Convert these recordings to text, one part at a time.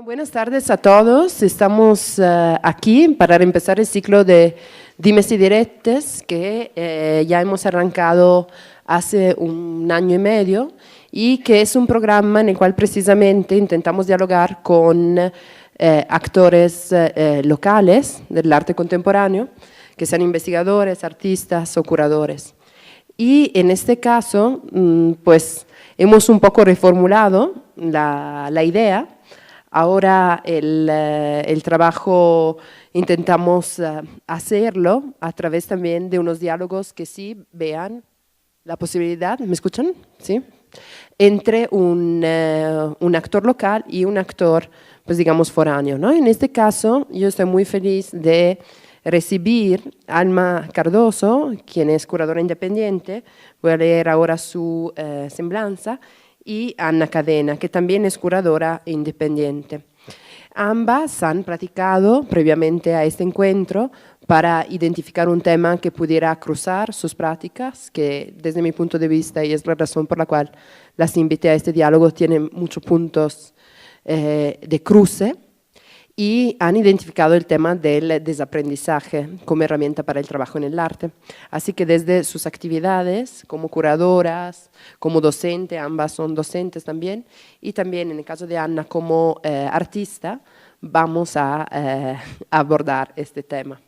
Buenas tardes a todos. Estamos aquí para empezar el ciclo de Dimes y Diretes que ya hemos arrancado hace un año y medio y que es un programa en el cual precisamente intentamos dialogar con actores locales del arte contemporáneo, que sean investigadores, artistas o curadores. Y en este caso, pues hemos un poco reformulado la idea. Ahora el trabajo intentamos hacerlo a través también de unos diálogos que sí vean la posibilidad, ¿me escuchan? ¿Sí? Entre un actor local y un actor, pues digamos, foráneo, ¿no? En este caso, yo estoy muy feliz de recibir a Alma Cardoso, quien es curadora independiente. Voy a leer ahora su semblanza. Y Anna Cadena, que también es curadora independiente. Ambas han practicado previamente a este encuentro para identificar un tema que pudiera cruzar sus prácticas, que desde mi punto de vista, y es la razón por la cual las invité a este diálogo, tienen muchos puntos de cruce, y han identificado el tema del desaprendizaje como herramienta para el trabajo en el arte. Así que desde sus actividades como curadoras, como docente, ambas son docentes también, y también en el caso de Anna como artista, vamos a abordar este tema.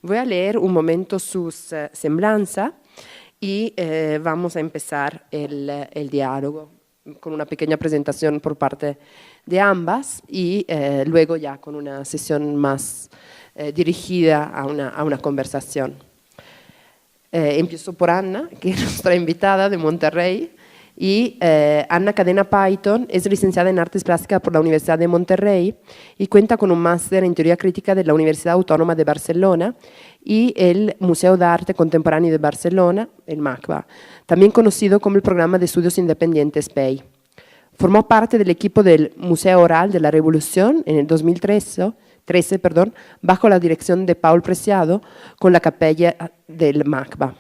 Voy a leer un momento su semblanza y vamos a empezar el diálogo con una pequeña presentación por parte de ambas y luego ya con una sesión más dirigida a una conversación. Empiezo por Anna, que es nuestra invitada de Monterrey, y Anna Cadena Payton es licenciada en Artes Plásticas por la Universidad de Monterrey y cuenta con un máster en Teoría Crítica de la Universidad Autónoma de Barcelona y el Museo de Arte Contemporáneo de Barcelona, el MACBA, también conocido como el Programa de Estudios Independientes PEI. Formó parte del equipo del Museo Oral de la Revolución en el 2013, bajo la dirección de Paul Preciado con la capella del MACBA.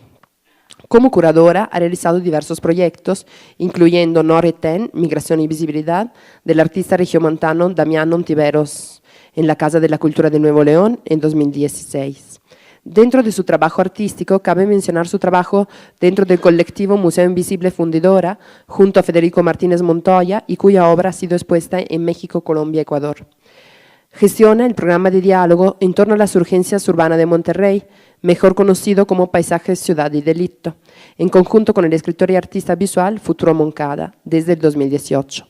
Como curadora ha realizado diversos proyectos, incluyendo No Retén, Migración y Visibilidad, del artista regiomontano Damián Ontiveros en la Casa de la Cultura de Nuevo León en 2016. Dentro de su trabajo artístico, cabe mencionar su trabajo dentro del colectivo Museo Invisible Fundidora, junto a Federico Martínez Montoya, y cuya obra ha sido expuesta en México, Colombia y Ecuador. Gestiona el programa de diálogo en torno a las urgencias urbanas de Monterrey, mejor conocido como Paisajes, Ciudad y Delito, en conjunto con el escritor y artista visual Futuro Moncada, desde el 2018.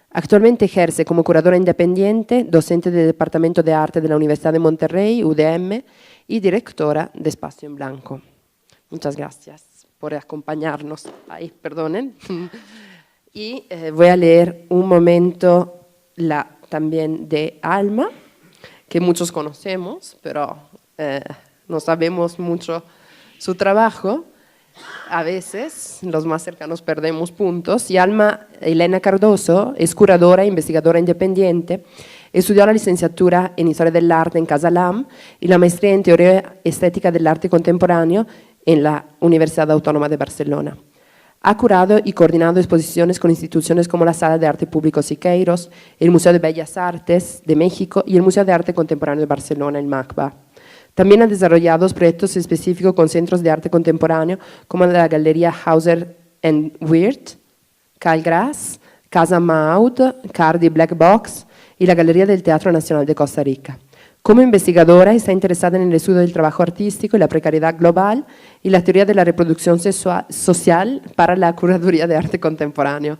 Actualmente ejerce como curadora independiente, docente del Departamento de Arte de la Universidad de Monterrey, UDM, y directora de Espacio en Blanco. Muchas gracias por acompañarnos. Ay, perdonen. Y voy a leer un momento también de Alma, que muchos conocemos, pero no sabemos mucho su trabajo. A veces los más cercanos perdemos puntos. Y Alma Elena Cardoso es curadora e investigadora independiente. Estudió la licenciatura en Historia del Arte en Casa Lam y la maestría en Teoría Estética del Arte Contemporáneo en la Universidad Autónoma de Barcelona. Ha curado y coordinado exposiciones con instituciones como la Sala de Arte Público Siqueiros, el Museo de Bellas Artes de México y el Museo de Arte Contemporáneo de Barcelona, el MACBA. También ha desarrollado proyectos específicos con centros de arte contemporáneo como la Galería Hauser and Wirth, Calgras, Casa Maud, Cardi Black Box y la Galería del Teatro Nacional de Costa Rica. Como investigadora está interesada en el estudio del trabajo artístico y la precariedad global y la teoría de la reproducción social para la curaduría de arte contemporáneo.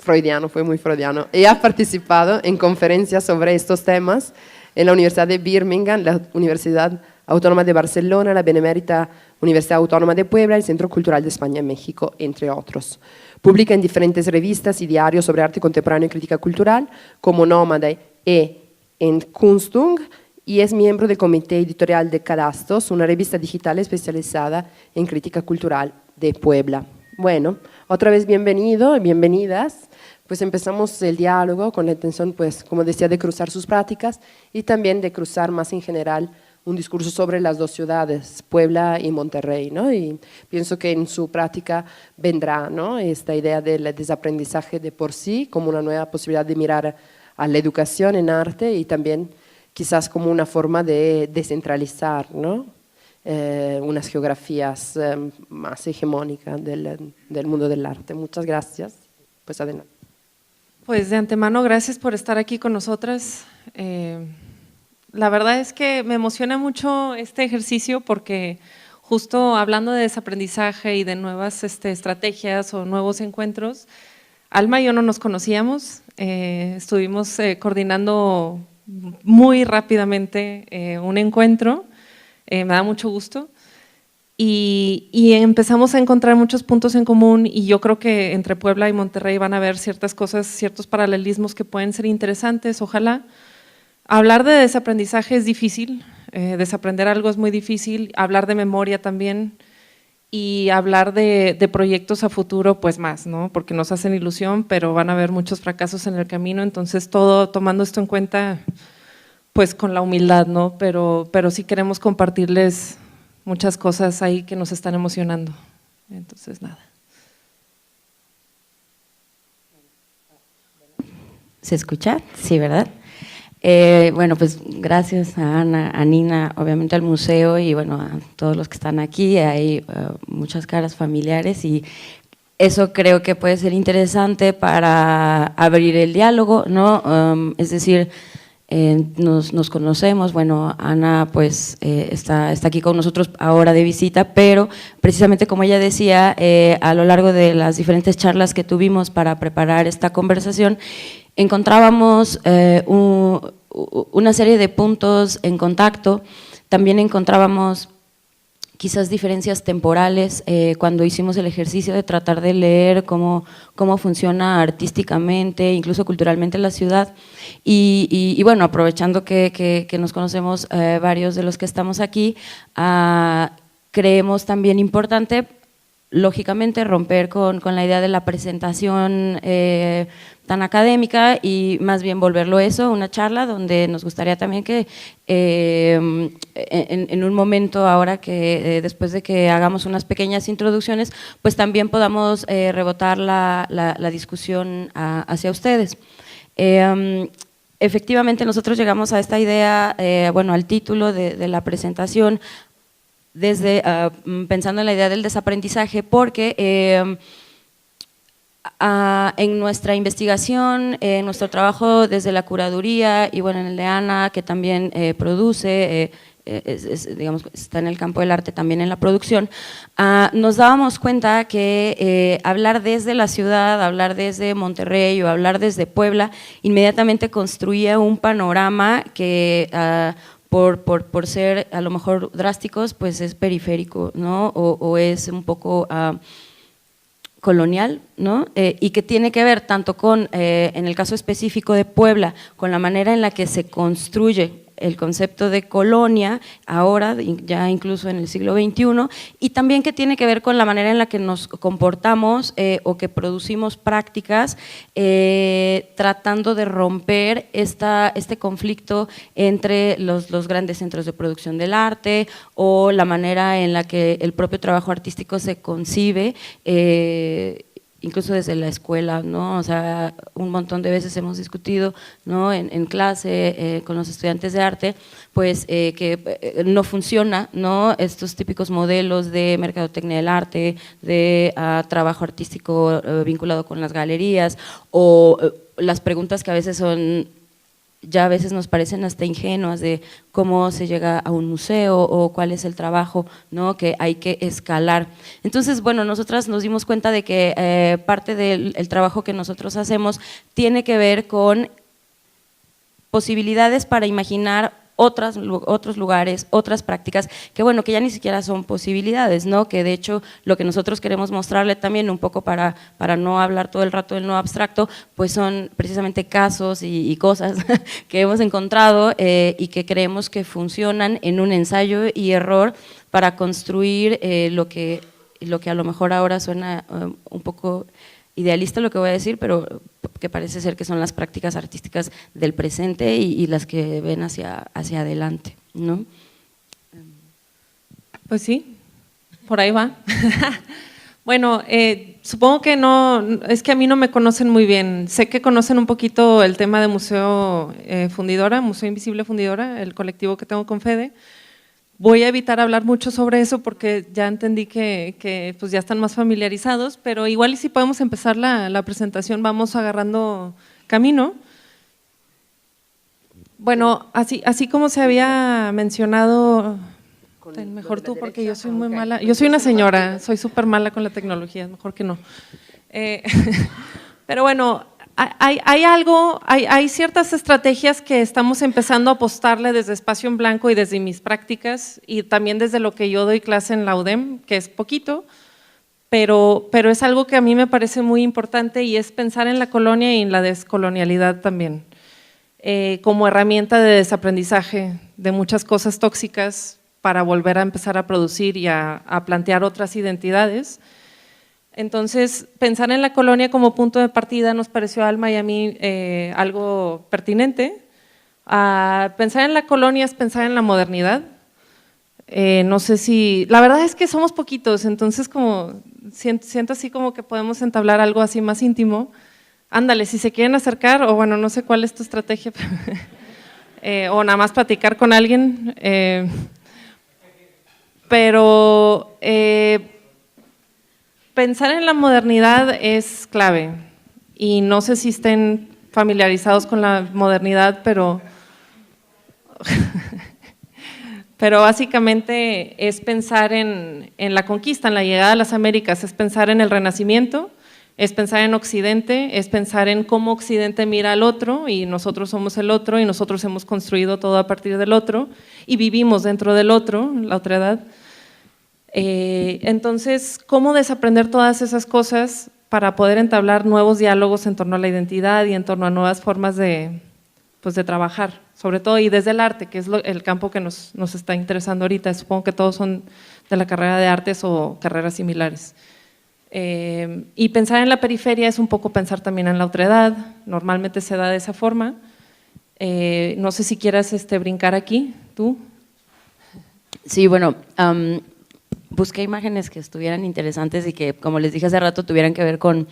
Freudiano, fue muy freudiano. Y ha participado en conferencias sobre estos temas en la Universidad de Birmingham, la Universidad Autónoma de Barcelona, la Benemérita Universidad Autónoma de Puebla, el Centro Cultural de España en México, entre otros. Publica en diferentes revistas y diarios sobre arte contemporáneo y crítica cultural, como Nómade e en Kunstung, y es miembro del comité editorial de Cadastos, una revista digital especializada en crítica cultural de Puebla. Bueno, otra vez bienvenido y bienvenidas. Pues empezamos el diálogo con la intención, pues, como decía, de cruzar sus prácticas y también de cruzar más en general un discurso sobre las dos ciudades, Puebla y Monterrey, ¿no? Y pienso que en su práctica vendrá, ¿no?, esta idea del desaprendizaje de por sí como una nueva posibilidad de mirar a la educación en arte y también quizás como una forma de descentralizar, ¿no? Unas geografías más hegemónicas del mundo del arte. Muchas gracias. Pues adelante. Pues de antemano, gracias por estar aquí con nosotras. La verdad es que me emociona mucho este ejercicio porque justo hablando de desaprendizaje y de nuevas estrategias o nuevos encuentros, Alma y yo no nos conocíamos, estuvimos coordinando muy rápidamente un encuentro, me da mucho gusto. Y empezamos a encontrar muchos puntos en común y yo creo que entre Puebla y Monterrey van a haber ciertas cosas, ciertos paralelismos que pueden ser interesantes, ojalá. Hablar de desaprendizaje es difícil, desaprender algo es muy difícil, hablar de memoria también y hablar de proyectos a futuro pues más, ¿no? Porque nos hacen ilusión, pero van a haber muchos fracasos en el camino, entonces todo tomando esto en cuenta pues con la humildad, ¿no? Pero sí queremos compartirles muchas cosas ahí que nos están emocionando. Entonces, nada. ¿Se escucha? Sí, ¿verdad? Bueno, pues gracias a Ana, a Nina, obviamente al museo y bueno, a todos los que están aquí. Hay muchas caras familiares y eso creo que puede ser interesante para abrir el diálogo, ¿no? Es decir, nos conocemos, bueno, Ana pues está aquí con nosotros ahora de visita, pero precisamente como ella decía, a lo largo de las diferentes charlas que tuvimos para preparar esta conversación, encontrábamos una serie de puntos en contacto, también encontrábamos quizás diferencias temporales cuando hicimos el ejercicio de tratar de leer cómo funciona artísticamente, incluso culturalmente la ciudad y bueno, aprovechando que nos conocemos varios de los que estamos aquí, creemos también importante lógicamente romper con la idea de la presentación tan académica y más bien volverlo eso, una charla donde nos gustaría también que en un momento ahora que después de que hagamos unas pequeñas introducciones, pues también podamos rebotar la discusión hacia ustedes. Efectivamente nosotros llegamos a esta idea, bueno, al título de la presentación, desde pensando en la idea del desaprendizaje, porque en nuestra investigación, en nuestro trabajo desde la curaduría y bueno, en el de Ana, que también produce, digamos, está en el campo del arte también en la producción, nos dábamos cuenta que hablar desde la ciudad, hablar desde Monterrey o hablar desde Puebla, inmediatamente construía un panorama que por ser a lo mejor drásticos, pues es periférico, ¿no? O es un poco colonial, ¿no? Y que tiene que ver tanto con, en el caso específico de Puebla, con la manera en la que se construye el concepto de colonia, ahora ya incluso en el siglo XXI, y también que tiene que ver con la manera en la que nos comportamos o que producimos prácticas tratando de romper este conflicto entre los grandes centros de producción del arte o la manera en la que el propio trabajo artístico se concibe, incluso desde la escuela, ¿no? O sea, un montón de veces hemos discutido, ¿no? en clase con los estudiantes de arte, pues que no funciona, ¿no? Estos típicos modelos de mercadotecnia del arte, de trabajo artístico vinculado con las galerías o las preguntas que a veces son ya a veces nos parecen hasta ingenuas de cómo se llega a un museo o cuál es el trabajo, ¿no? Que hay que escalar. Entonces, bueno, nosotras nos dimos cuenta de que parte del trabajo que nosotros hacemos tiene que ver con posibilidades para imaginar otros lugares, otras prácticas, que bueno, que ya ni siquiera son posibilidades, ¿no? Que de hecho lo que nosotros queremos mostrarle también un poco para no hablar todo el rato del no abstracto, pues son precisamente casos y cosas que hemos encontrado y que creemos que funcionan en un ensayo y error para construir lo que a lo mejor ahora suena un poco idealista lo que voy a decir, pero que parece ser que son las prácticas artísticas del presente y las que ven hacia adelante, ¿no? Pues sí, por ahí va. Bueno, supongo que no, es que a mí no me conocen muy bien. Sé que conocen un poquito el tema de Museo Fundidora, Museo Invisible Fundidora, el colectivo que tengo con Fede. Voy a evitar hablar mucho sobre eso porque ya entendí que pues ya están más familiarizados, pero igual y si podemos empezar la presentación, vamos agarrando camino. Bueno, así como se había mencionado… Mejor tú, porque yo soy muy mala. Yo soy una señora, soy súper mala con la tecnología, mejor que no. Pero bueno, hay ciertas estrategias que estamos empezando a apostarle desde Espacio en Blanco y desde mis prácticas y también desde lo que yo doy clase en la UDEM, que es poquito, pero es algo que a mí me parece muy importante y es pensar en la colonia y en la descolonialidad también, como herramienta de desaprendizaje de muchas cosas tóxicas para volver a empezar a producir y a plantear otras identidades. Entonces, pensar en la colonia como punto de partida nos pareció a Alma y a mí algo pertinente. Pensar en la colonia es pensar en la modernidad. No sé si… La verdad es que somos poquitos, entonces como siento así como que podemos entablar algo así más íntimo. Ándale, si se quieren acercar, o bueno, no sé cuál es tu estrategia, o nada más platicar con alguien… pero pensar en la modernidad es clave y no sé si estén familiarizados con la modernidad, pero básicamente es pensar en la conquista, en la llegada a las Américas, es pensar en el Renacimiento, es pensar en Occidente, es pensar en cómo Occidente mira al otro y nosotros somos el otro y nosotros hemos construido todo a partir del otro y vivimos dentro del otro, la otredad. Entonces, ¿cómo desaprender todas esas cosas para poder entablar nuevos diálogos en torno a la identidad y en torno a nuevas formas de trabajar, sobre todo y desde el arte, que es el campo que nos está interesando ahorita? Supongo que todos son de la carrera de artes o carreras similares. Y pensar en la periferia es un poco pensar también en la otredad, normalmente se da de esa forma. No sé si quieras brincar aquí, tú. Sí, bueno, busqué imágenes que estuvieran interesantes y que, como les dije hace rato, tuvieran que ver con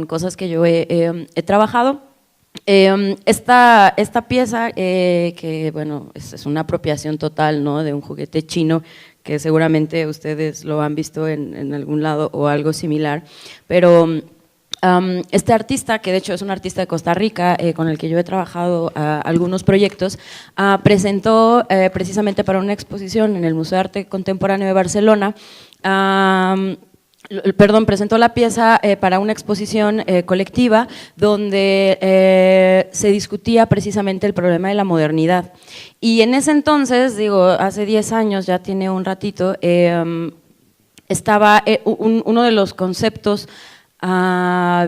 cosas que yo he trabajado. Esta pieza, que bueno, es una apropiación total, ¿no?, de un juguete chino, que seguramente ustedes lo han visto en algún lado o algo similar, pero este artista, que de hecho es un artista de Costa Rica, con el que yo he trabajado algunos proyectos, presentó precisamente para una exposición en el Museo de Arte Contemporáneo de Barcelona, presentó la pieza para una exposición colectiva donde se discutía precisamente el problema de la modernidad. Y en ese entonces, digo, hace 10 años, ya tiene un ratito, estaba uno de los conceptos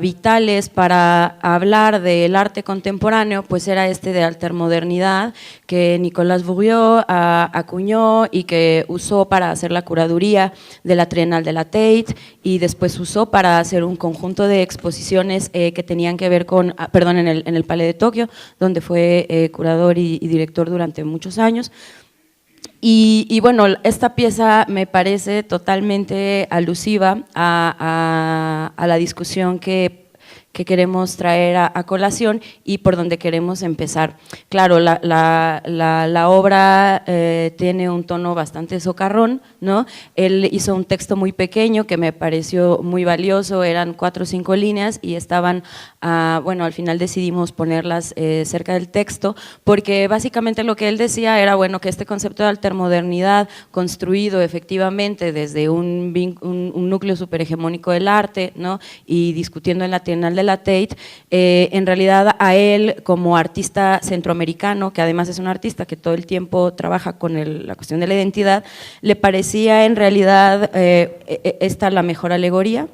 vitales para hablar del arte contemporáneo, pues era de altermodernidad, que Nicolas Bourriaud acuñó y que usó para hacer la curaduría de la Trienal de la Tate y después usó para hacer un conjunto de exposiciones que tenían que ver con, en el Palais de Tokio, donde fue curador y director durante muchos años. Y bueno, esta pieza me parece totalmente alusiva a la discusión que queremos traer a colación y por donde queremos empezar. Claro, la obra tiene un tono bastante socarrón, ¿no? Él hizo un texto muy pequeño que me pareció muy valioso, eran 4 o 5 líneas y estaban, bueno, al final decidimos ponerlas cerca del texto, porque básicamente lo que él decía era, bueno, que este concepto de altermodernidad construido efectivamente desde un núcleo superhegemónico del arte, ¿no?, y discutiendo en la Trienal de la Tate, en realidad a él como artista centroamericano, que además es un artista que todo el tiempo trabaja con la cuestión de la identidad, le parecía en realidad esta la mejor alegoría.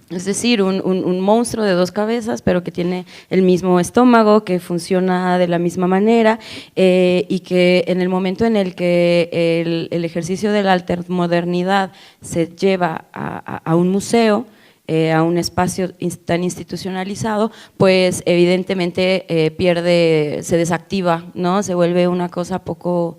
Es decir, un monstruo de 2 cabezas, pero que tiene el mismo estómago, que funciona de la misma manera y que en el momento en el que el ejercicio de la altermodernidad se lleva a un museo, a un espacio tan institucionalizado, pues evidentemente se desactiva, ¿no? Se vuelve una cosa poco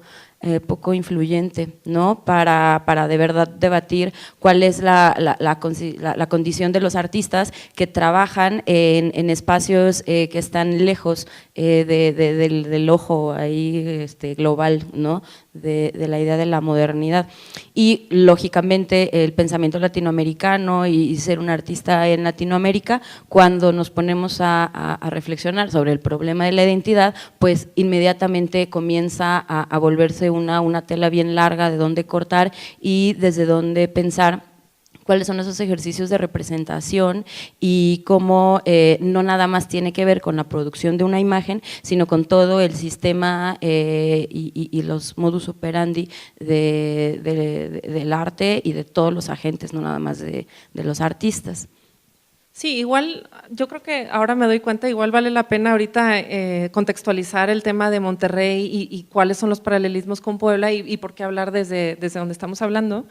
poco influyente, ¿no? Para de verdad debatir cuál es la condición de los artistas que trabajan en espacios que están lejos del ojo ahí global, ¿no? De la idea de la modernidad. Y lógicamente el pensamiento latinoamericano y ser un artista en Latinoamérica, cuando nos ponemos a reflexionar sobre el problema de la identidad, pues inmediatamente comienza a volverse una tela bien larga de dónde cortar y desde dónde pensar cuáles son esos ejercicios de representación y cómo no nada más tiene que ver con la producción de una imagen, sino con todo el sistema y los modus operandi del arte y de todos los agentes, no nada más de los artistas. Sí, igual yo creo que ahora me doy cuenta, igual vale la pena ahorita contextualizar el tema de Monterrey y cuáles son los paralelismos con Puebla y por qué hablar desde donde estamos hablando.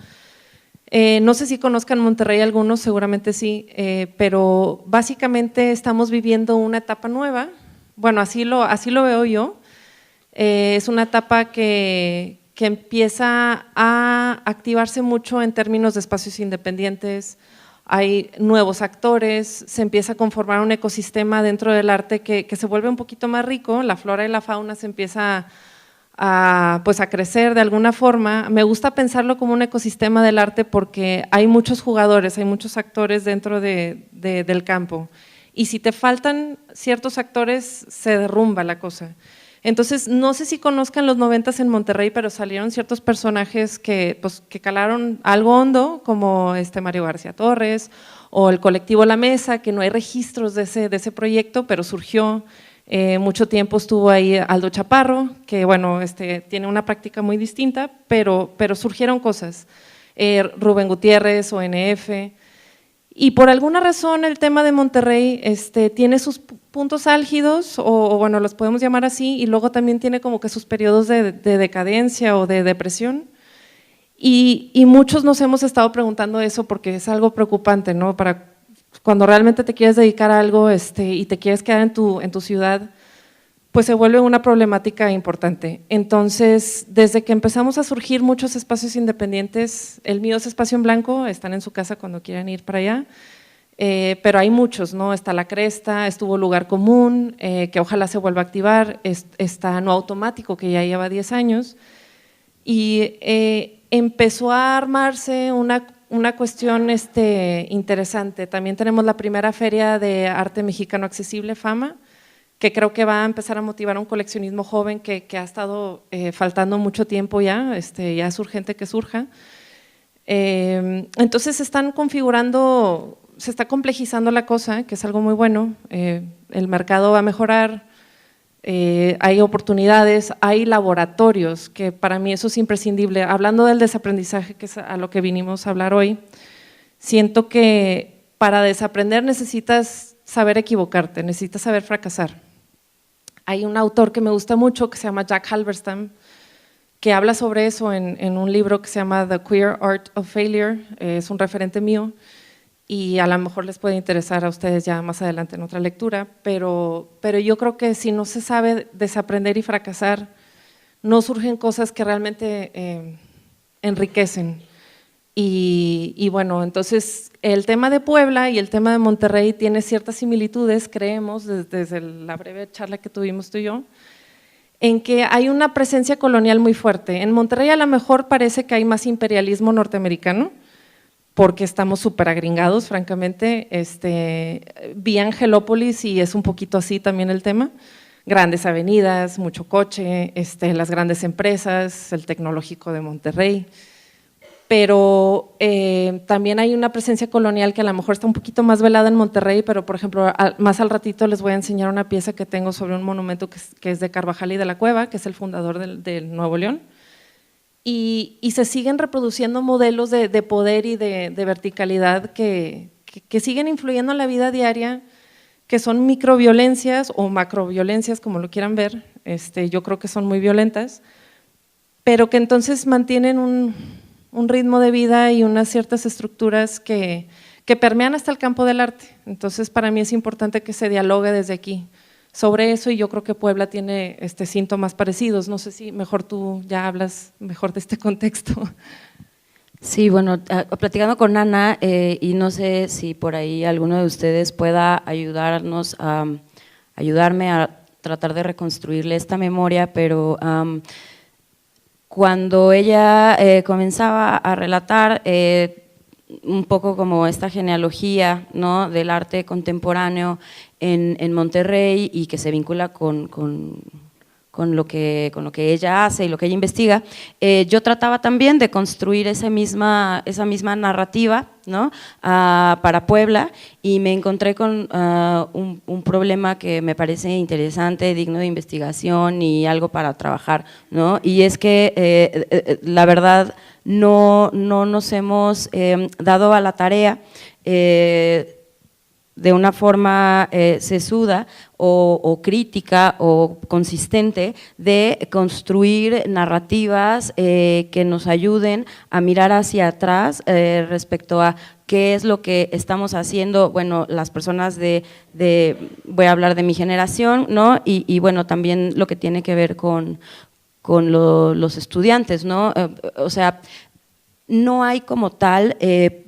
No sé si conozcan Monterrey algunos, seguramente sí, pero básicamente estamos viviendo una etapa nueva, bueno, así lo veo yo, es una etapa que empieza a activarse mucho en términos de espacios independientes, hay nuevos actores, se empieza a conformar un ecosistema dentro del arte que se vuelve un poquito más rico, la flora y la fauna se empieza a crecer de alguna forma. Me gusta pensarlo como un ecosistema del arte porque hay muchos jugadores, hay muchos actores dentro del campo y si te faltan ciertos actores se derrumba la cosa. Entonces, no sé si conozcan los 90s en Monterrey, pero salieron ciertos personajes que calaron algo hondo, como Mario García Torres o el colectivo La Mesa, que no hay registros de ese proyecto, pero surgió. Mucho tiempo estuvo ahí Aldo Chaparro, que bueno, tiene una práctica muy distinta, pero surgieron cosas. Rubén Gutiérrez, ONF. Y por alguna razón el tema de Monterrey tiene sus puntos álgidos, o bueno, los podemos llamar así, y luego también tiene como que sus periodos de decadencia o de depresión. Y muchos nos hemos estado preguntando eso porque es algo preocupante, ¿no? Para cuando realmente te quieres dedicar a algo y te quieres quedar en tu ciudad, pues se vuelve una problemática importante. Entonces, desde que empezamos a surgir muchos espacios independientes, el mío es Espacio en Blanco, están en su casa cuando quieran ir para allá, pero hay muchos, ¿no? Está La Cresta, estuvo Lugar Común, que ojalá se vuelva a activar, está No Automático, que ya lleva 10 años, y empezó a armarse una cuestión interesante. También tenemos la primera feria de arte mexicano accesible, FAMA, que creo que va a empezar a motivar un coleccionismo joven que ha estado faltando mucho tiempo ya, ya es urgente que surja. Entonces se están configurando, se está complejizando la cosa, que es algo muy bueno, el mercado va a mejorar, hay oportunidades, hay laboratorios, que para mí eso es imprescindible. Hablando del desaprendizaje, que es a lo que vinimos a hablar hoy, siento que para desaprender necesitas saber equivocarte, necesitas saber fracasar. Hay un autor que me gusta mucho que se llama Jack Halberstam, que habla sobre eso en un libro que se llama The Queer Art of Failure, es un referente mío y a lo mejor les puede interesar a ustedes ya más adelante en otra lectura, pero yo creo que si no se sabe desaprender y fracasar, no surgen cosas que realmente enriquecen. Y bueno, entonces el tema de Puebla y el tema de Monterrey tiene ciertas similitudes, creemos, desde la breve charla que tuvimos tú y yo, en que hay una presencia colonial muy fuerte. En Monterrey a lo mejor parece que hay más imperialismo norteamericano, porque estamos súper agringados, francamente, vi Angelópolis y es un poquito así también el tema, grandes avenidas, mucho coche, las grandes empresas, el tecnológico de Monterrey, pero también hay una presencia colonial que a lo mejor está un poquito más velada en Monterrey, pero por ejemplo, más al ratito les voy a enseñar una pieza que tengo sobre un monumento que es de Carvajal y de la Cueva, que es el fundador del Nuevo León, y se siguen reproduciendo modelos de poder y de verticalidad que siguen influyendo en la vida diaria, que son microviolencias o macroviolencias, como lo quieran ver, yo creo que son muy violentas, pero que entonces mantienen un ritmo de vida y unas ciertas estructuras que permean hasta el campo del arte. Entonces para mí es importante que se dialogue desde aquí sobre eso, y yo creo que Puebla tiene síntomas parecidos. No sé si mejor tú ya hablas mejor de este contexto. Sí, bueno, platicando con Ana, y no sé si por ahí alguno de ustedes pueda ayudarme a tratar de reconstruirle esta memoria, pero cuando ella comenzaba a relatar un poco como esta genealogía, ¿no?, del arte contemporáneo en Monterrey y que se vincula con lo que ella hace y lo que ella investiga, yo trataba también de construir esa misma narrativa, ¿no?, para Puebla, y me encontré con un problema que me parece interesante, digno de investigación y algo para trabajar, ¿no? Y es que la verdad no nos hemos dado a la tarea de una forma sesuda o crítica o consistente de construir narrativas que nos ayuden a mirar hacia atrás respecto a qué es lo que estamos haciendo, bueno, las personas voy a hablar de mi generación, ¿no? Y bueno, también lo que tiene que ver con los estudiantes, ¿no? O sea, no hay como tal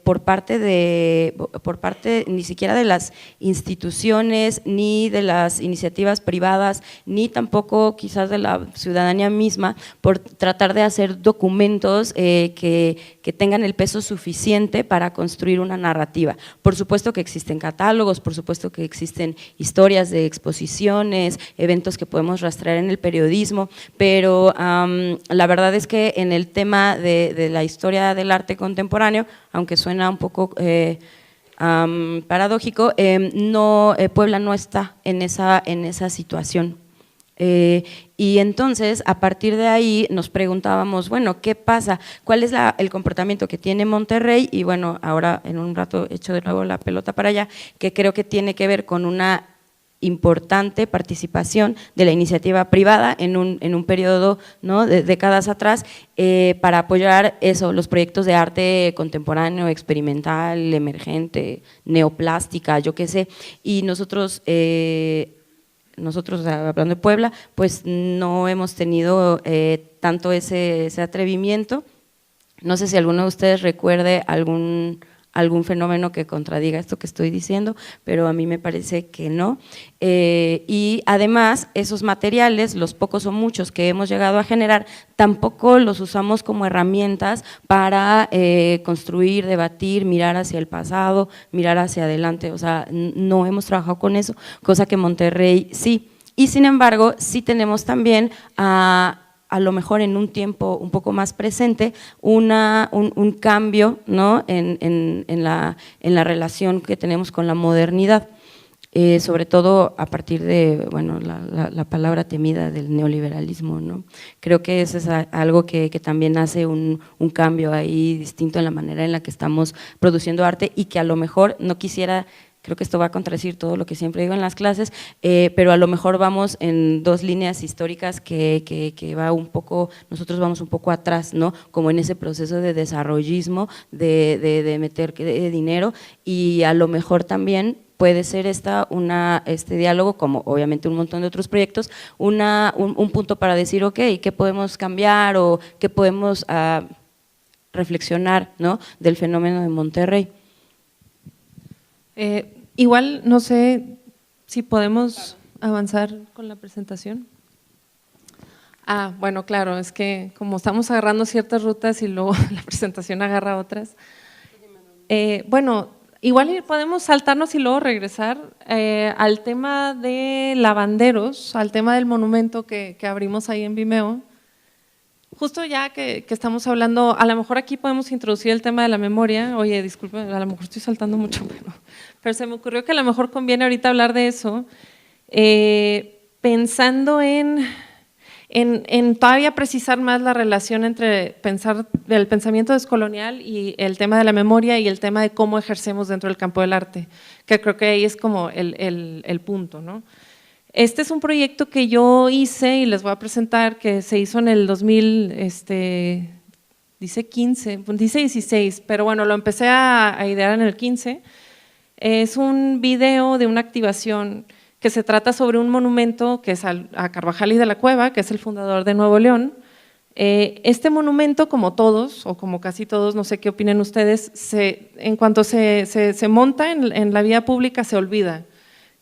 por parte ni siquiera de las instituciones, ni de las iniciativas privadas, ni tampoco quizás de la ciudadanía misma, por tratar de hacer documentos que tengan el peso suficiente para construir una narrativa. Por supuesto que existen catálogos, por supuesto que existen historias de exposiciones, eventos que podemos rastrear en el periodismo, pero la verdad es que en el tema de la historia del arte contemporáneo, aunque suena un poco paradójico, Puebla no está en esa situación. Y entonces, a partir de ahí nos preguntábamos, bueno, ¿qué pasa? ¿Cuál es el comportamiento que tiene Monterrey? Y bueno, ahora en un rato echo de nuevo la pelota para allá, que creo que tiene que ver con una importante participación de la iniciativa privada en un periodo, ¿no?, de décadas atrás, para apoyar los proyectos de arte contemporáneo, experimental, emergente, neoplástica, yo qué sé, y nosotros, hablando de Puebla, pues no hemos tenido tanto ese atrevimiento. No sé si alguno de ustedes recuerde algún fenómeno que contradiga esto que estoy diciendo, pero a mí me parece que no. Y además, esos materiales, los pocos o muchos que hemos llegado a generar, tampoco los usamos como herramientas para construir, debatir, mirar hacia el pasado, mirar hacia adelante, o sea, no hemos trabajado con eso, cosa que Monterrey sí. Y sin embargo, sí tenemos también a lo mejor en un tiempo un poco más presente, un cambio, ¿no?, en la relación que tenemos con la modernidad, sobre todo a partir de, bueno, la palabra temida del neoliberalismo, ¿no? Creo que eso es algo que también hace un cambio ahí distinto en la manera en la que estamos produciendo arte, y que a lo mejor no quisiera… Creo que esto va a contradecir todo lo que siempre digo en las clases, pero a lo mejor vamos en dos líneas históricas que va un poco, nosotros vamos un poco atrás, ¿no?, como en ese proceso de desarrollismo, de meter dinero, y a lo mejor también puede ser este diálogo, como obviamente un montón de otros proyectos, un punto para decir, ok, ¿qué podemos cambiar o qué podemos reflexionar, ¿no?, del fenómeno de Monterrey? Igual no sé si podemos avanzar con la presentación. Bueno, claro, es que como estamos agarrando ciertas rutas y luego la presentación agarra otras. Bueno, igual podemos saltarnos y luego regresar al tema de lavanderos, al tema del monumento que abrimos ahí en Vimeo. Justo ya que estamos hablando, a lo mejor aquí podemos introducir el tema de la memoria. Oye, disculpe, a lo mejor estoy saltando mucho, pero se me ocurrió que a lo mejor conviene ahorita hablar de eso, pensando en todavía precisar más la relación entre pensar del pensamiento descolonial y el tema de la memoria y el tema de cómo ejercemos dentro del campo del arte, que creo que ahí es como el punto, ¿no? Este es un proyecto que yo hice y les voy a presentar, que se hizo en el 2000, dice 16, pero bueno, lo empecé a idear en el 15. Es un video de una activación que se trata sobre un monumento que es a Carvajal y de la Cueva, que es el fundador de Nuevo León. Este monumento, como todos, o como casi todos, no sé qué opinen ustedes, en cuanto se monta en la vía pública se olvida,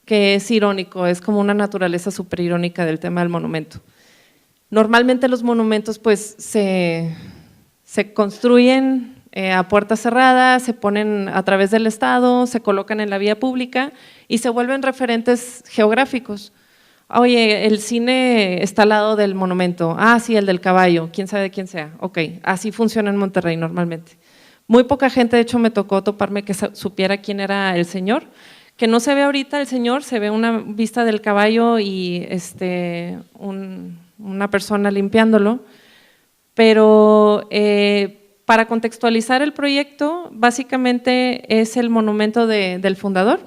que es irónico, es como una naturaleza súper irónica del tema del monumento. Normalmente los monumentos pues se construyen a puerta cerrada, se ponen a través del Estado, se colocan en la vía pública y se vuelven referentes geográficos. Oye, el cine está al lado del monumento, sí, el del caballo, quién sabe de quién sea, ok, así funciona en Monterrey normalmente. Muy poca gente, de hecho me tocó toparme que supiera quién era el señor, que no se ve ahorita el señor, se ve una vista del caballo y una persona limpiándolo, pero para contextualizar el proyecto, básicamente es el monumento del fundador.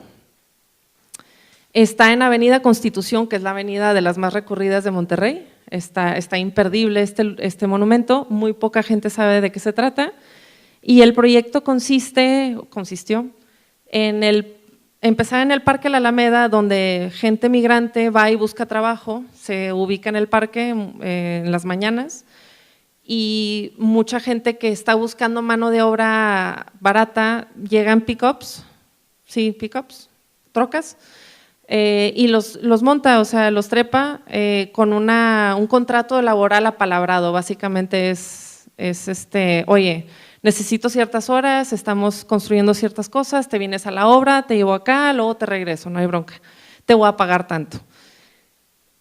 Está en Avenida Constitución, que es la avenida de las más recorridas de Monterrey. Está imperdible este monumento, muy poca gente sabe de qué se trata. Y el proyecto consistió en empezar en el Parque La Alameda, donde gente migrante va y busca trabajo, se ubica en el parque en las mañanas, y mucha gente que está buscando mano de obra barata llega en pick-ups, trocas, y los monta, o sea, los trepa con un contrato laboral apalabrado. Básicamente es oye, necesito ciertas horas, estamos construyendo ciertas cosas, te vienes a la obra, te llevo acá, luego te regreso, no hay bronca, te voy a pagar tanto.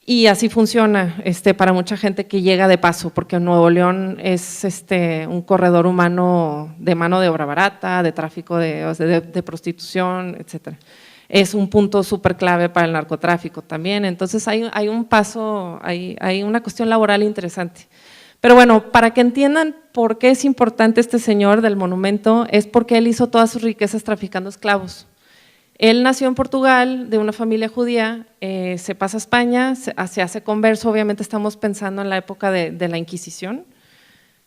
Y así funciona para mucha gente que llega de paso, porque Nuevo León es un corredor humano de mano de obra barata, de tráfico de prostitución, etcétera. Es un punto súper clave para el narcotráfico también, entonces hay un paso, hay una cuestión laboral interesante. Pero bueno, para que entiendan por qué es importante este señor del monumento, es porque él hizo todas sus riquezas traficando esclavos. Él nació en Portugal, de una familia judía, se pasa a España, se hace converso, obviamente estamos pensando en la época de la Inquisición.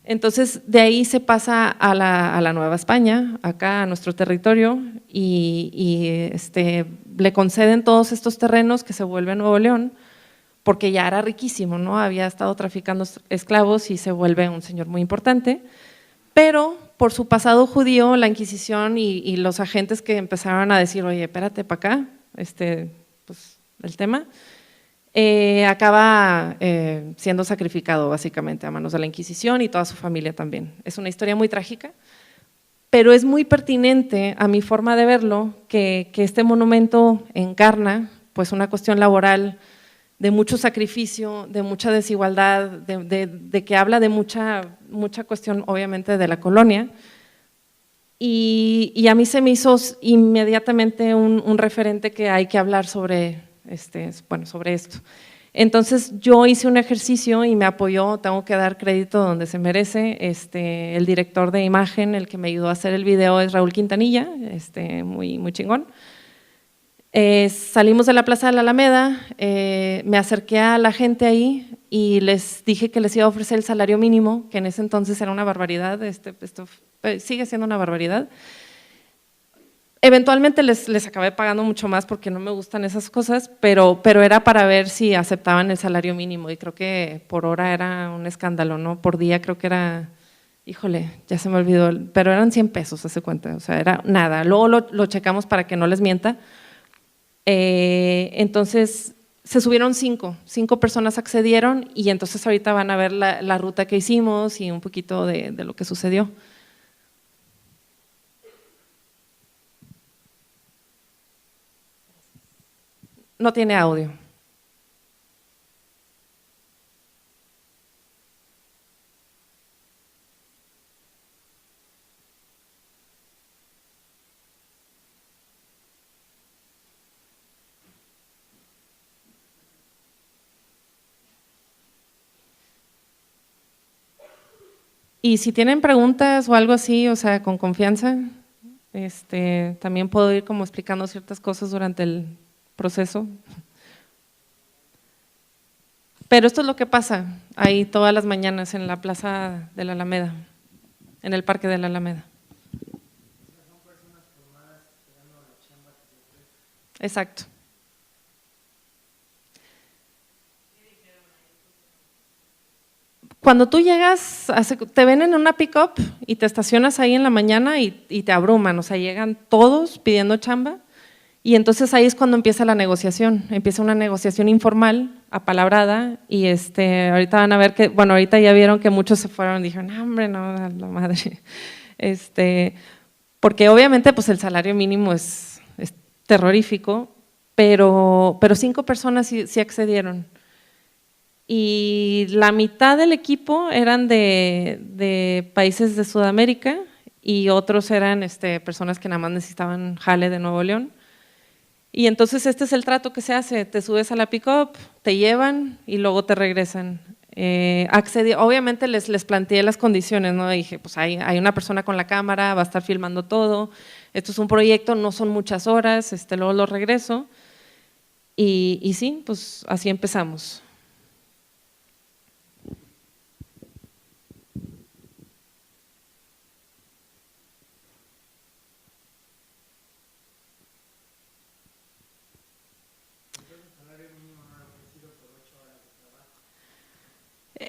Entonces, de ahí se pasa a la Nueva España, acá a nuestro territorio, y le conceden todos estos terrenos que se vuelve Nuevo León, porque ya era riquísimo, ¿no? Había estado traficando esclavos y se vuelve un señor muy importante, pero por su pasado judío, la Inquisición y los agentes que empezaron a decir, oye, espérate para acá, pues el tema, acaba siendo sacrificado básicamente a manos de la Inquisición y toda su familia también. Es una historia muy trágica, pero es muy pertinente a mi forma de verlo que este monumento encarna pues una cuestión laboral de mucho sacrificio, de mucha desigualdad, de que habla de mucha cuestión obviamente de la colonia, y a mí se me hizo inmediatamente un referente que hay que hablar sobre esto. Entonces yo hice un ejercicio y me apoyó, tengo que dar crédito donde se merece, el director de imagen, el que me ayudó a hacer el video es Raúl Quintanilla, muy chingón. Salimos de la Plaza de la Alameda, me acerqué a la gente ahí y les dije que les iba a ofrecer el salario mínimo, que en ese entonces era una barbaridad, esto sigue siendo una barbaridad. Eventualmente les acabé pagando mucho más porque no me gustan esas cosas, pero era para ver si aceptaban el salario mínimo, y creo que por hora era un escándalo, ¿no? Por día creo que era, híjole, ya se me olvidó, pero eran 100 pesos, hace cuenta, o sea, era nada. Luego lo checamos para que no les mienta. Entonces se subieron 5 personas accedieron, y entonces ahorita van a ver la ruta que hicimos y un poquito de lo que sucedió. No tiene audio. Y si tienen preguntas o algo así, o sea, con confianza, también puedo ir como explicando ciertas cosas durante el proceso. Pero esto es lo que pasa ahí todas las mañanas en la Plaza de la Alameda, en el Parque de la Alameda. Exacto. Cuando tú llegas, te ven en una pick-up y te estacionas ahí en la mañana y te abruman, o sea, llegan todos pidiendo chamba y entonces ahí es cuando empieza la negociación, empieza una negociación informal, apalabrada y ahorita van a ver que, bueno, ahorita ya vieron que muchos se fueron y dijeron, hombre, no, la madre, porque obviamente pues el salario mínimo es terrorífico, pero 5 personas sí accedieron. Y la mitad del equipo eran de países de Sudamérica y otros eran personas que nada más necesitaban jale de Nuevo León. Y entonces este es el trato que se hace, te subes a la pick-up, te llevan y luego te regresan. Obviamente les planteé las condiciones, ¿no? Dije, pues hay una persona con la cámara, va a estar filmando todo, esto es un proyecto, no son muchas horas, luego lo regreso. Y sí, pues así empezamos.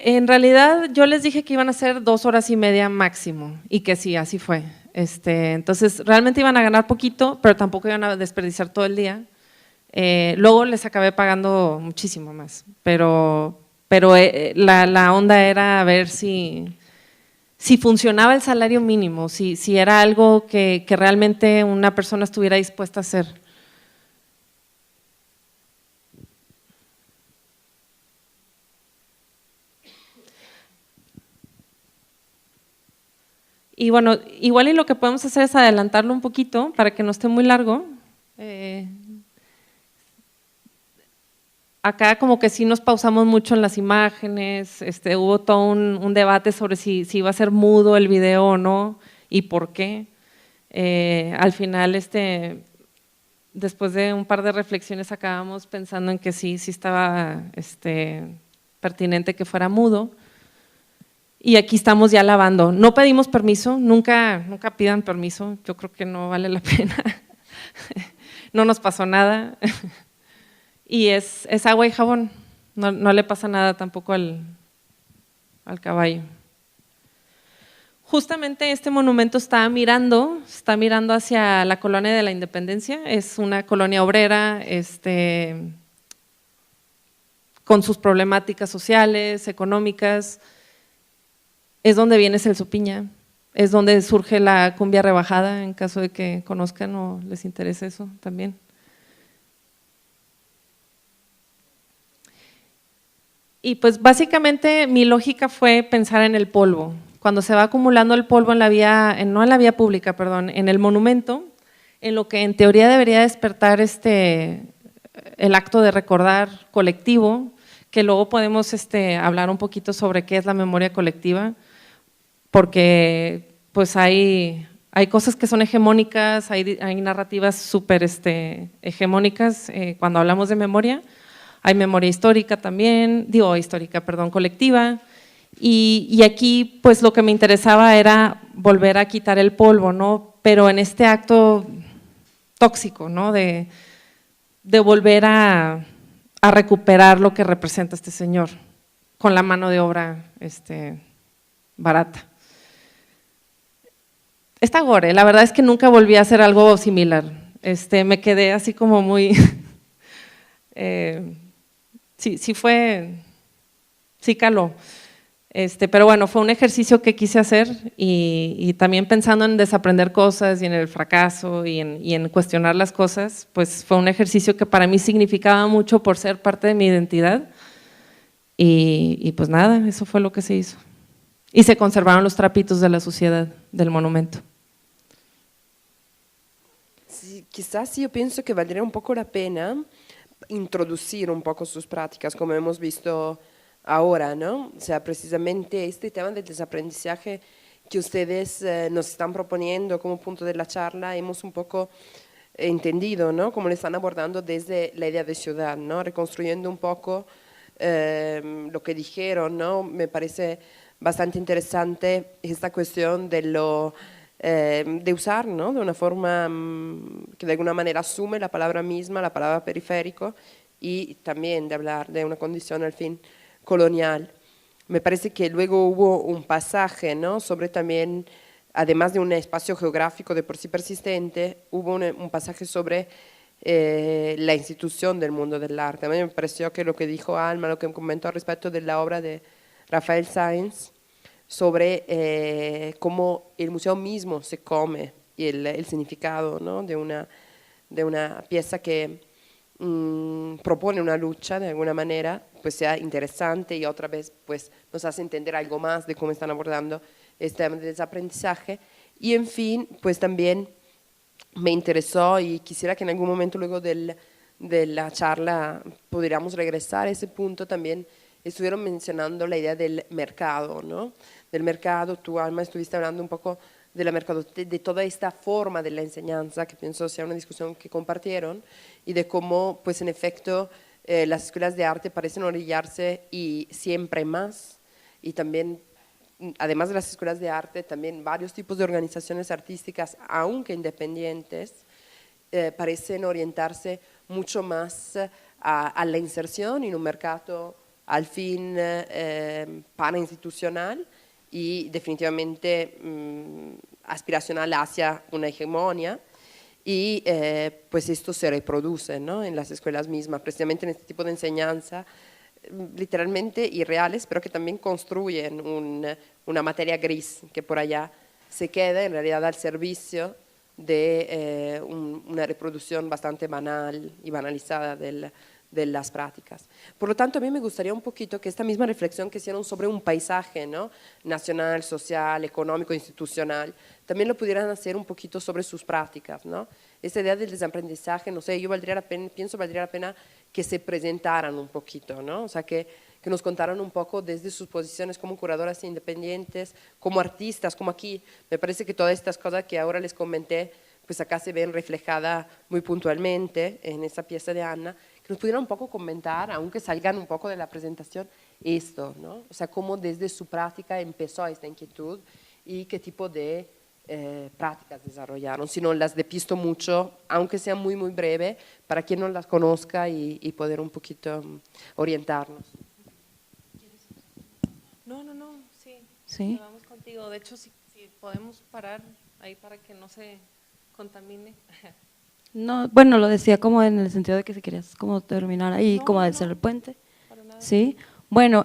En realidad yo les dije que iban a ser 2 horas y media máximo y que sí, así fue. Entonces realmente iban a ganar poquito, pero tampoco iban a desperdiciar todo el día. Luego les acabé pagando muchísimo más, pero la onda era ver si funcionaba el salario mínimo, si era algo que realmente una persona estuviera dispuesta a hacer. Y bueno, igual y lo que podemos hacer es adelantarlo un poquito para que no esté muy largo. Acá como que sí nos pausamos mucho en las imágenes, hubo todo un debate sobre si iba a ser mudo el video o no y por qué. Al final, después de un par de reflexiones acabamos pensando en que sí estaba pertinente que fuera mudo. Y aquí estamos ya lavando. No pedimos permiso, nunca pidan permiso, yo creo que no vale la pena. No nos pasó nada. Y es agua y jabón, no le pasa nada tampoco al caballo. Justamente este monumento está mirando hacia la colonia de la Independencia, es una colonia obrera, con sus problemáticas sociales, económicas. Es donde viene Celso Piña, es donde surge la cumbia rebajada, en caso de que conozcan o les interese eso también. Y pues básicamente mi lógica fue pensar en el polvo. Cuando se va acumulando el polvo no en la vía pública, perdón, en el monumento, en lo que en teoría debería despertar el acto de recordar colectivo, que luego podemos hablar un poquito sobre qué es la memoria colectiva, porque pues hay cosas que son hegemónicas, hay narrativas súper hegemónicas cuando hablamos de memoria, hay memoria histórica también, colectiva, y aquí pues lo que me interesaba era volver a quitar el polvo, ¿no? Pero en este acto tóxico, ¿no? De volver a recuperar lo que representa este señor con la mano de obra barata. Está gore, la verdad es que nunca volví a hacer algo similar, me quedé así como muy, sí caló, pero bueno, fue un ejercicio que quise hacer y también pensando en desaprender cosas y en el fracaso y en cuestionar las cosas, pues fue un ejercicio que para mí significaba mucho por ser parte de mi identidad y pues nada, eso fue lo que se hizo. Y se conservaron los trapitos de la suciedad del monumento. Sí, quizás yo pienso que valdría un poco la pena introducir un poco sus prácticas, como hemos visto ahora, ¿no? O sea, precisamente este tema del desaprendizaje que ustedes nos están proponiendo como punto de la charla, hemos un poco entendido, ¿no? Cómo lo están abordando desde la idea de ciudad, ¿no? Reconstruyendo un poco lo que dijeron, ¿no? Me parece bastante interesante esta cuestión de usar, ¿no? De una forma que de alguna manera asume la palabra misma, la palabra periférico, y también de hablar de una condición al fin colonial. me parece que luego hubo un pasaje, ¿no? Sobre también, además de un espacio geográfico de por sí persistente, hubo un pasaje sobre la institución del mundo del arte. A mí me pareció que lo que dijo Alma, lo que comentó respecto de la obra de Rafael Sáenz, sobre cómo el museo mismo se come y el significado, ¿no? de una pieza que propone una lucha de alguna manera, pues sea interesante y otra vez pues nos hace entender algo más de cómo están abordando este desaprendizaje. Y en fin, pues también me interesó y quisiera que en algún momento luego de la charla pudiéramos regresar a ese punto. También estuvieron mencionando la idea del mercado, ¿no? Del mercado, tú, Alma, estuviste hablando un poco de la mercado, de toda esta forma de la enseñanza, que pienso sea una discusión que compartieron, y de cómo, pues en efecto, las escuelas de arte parecen orillarse y siempre más, y también, además de las escuelas de arte, también varios tipos de organizaciones artísticas, aunque independientes, parecen orientarse mucho más a la inserción en un mercado al fin parainstitucional y definitivamente aspiracional hacia una hegemonía, y pues esto se reproduce, ¿no? En las escuelas mismas, precisamente en este tipo de enseñanza literalmente irreales, pero que también construyen una materia gris que por allá se queda en realidad al servicio de una reproducción bastante banal y banalizada de las prácticas. Por lo tanto, a mí me gustaría un poquito que esta misma reflexión que hicieron sobre un paisaje, ¿no? Nacional, social, económico, institucional, también lo pudieran hacer un poquito sobre sus prácticas, ¿no? Esta idea del desaprendizaje, no sé, pienso valdría la pena que se presentaran un poquito, ¿no? O sea, que nos contaran un poco desde sus posiciones como curadoras independientes, como artistas, como aquí. Me parece que todas estas cosas que ahora les comenté, pues acá se ven reflejadas muy puntualmente en esa pieza de Anna, que nos pudieran un poco comentar, aunque salgan un poco de la presentación, esto, ¿no? O sea, cómo desde su práctica empezó esta inquietud y qué tipo de prácticas desarrollaron. Si no, las depisto mucho, aunque sea muy, muy breve, para quien no las conozca y poder un poquito orientarnos. No, sí. Sí. Vamos contigo. De hecho, si podemos parar ahí para que no se contamine. No, bueno, lo decía como en el sentido de que si querías como terminar ahí, No, como no, al ser el puente. Para nada. Sí. Bueno,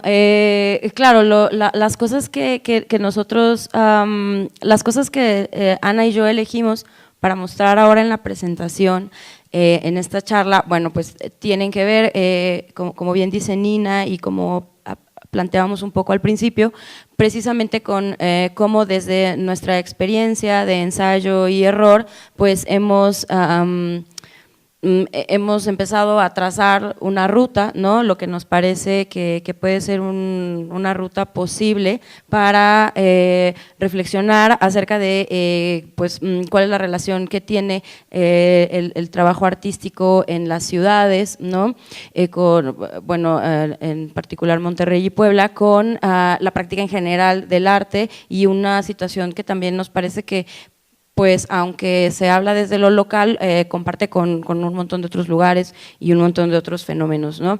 claro, las cosas que nosotros, las cosas que Ana y yo elegimos para mostrar ahora en la presentación, en esta charla, bueno, pues tienen que ver, como bien dice Nina y como planteábamos un poco al principio, precisamente con cómo desde nuestra experiencia de ensayo y error, pues hemos empezado a trazar una ruta, ¿no? Lo que nos parece que puede ser una ruta posible para reflexionar acerca de pues, cuál es la relación que tiene el trabajo artístico en las ciudades, ¿no? Bueno, en particular Monterrey y Puebla, con la práctica en general del arte, y una situación que también nos parece que, pues aunque se habla desde lo local, comparte con un montón de otros lugares y un montón de otros fenómenos, ¿no?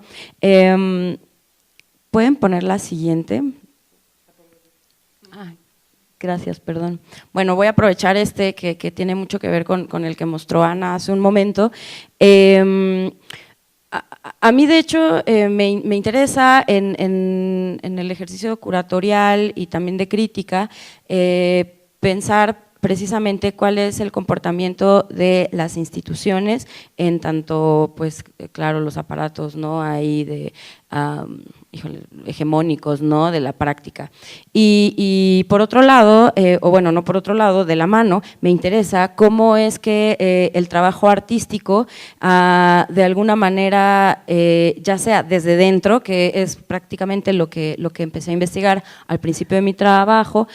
¿Pueden poner la siguiente? Gracias, perdón. Bueno, voy a aprovechar que tiene mucho que ver con el que mostró Ana hace un momento. A mí, de hecho, me interesa en el ejercicio curatorial y también de crítica pensar precisamente cuál es el comportamiento de las instituciones en tanto, pues claro, los aparatos, ¿no? Ahí de hegemónicos, ¿no? De la práctica. Y por otro lado, o bueno, no por otro lado, de la mano, me interesa cómo es que el trabajo artístico, de alguna manera, ya sea desde dentro, que es prácticamente lo que empecé a investigar al principio de mi trabajo,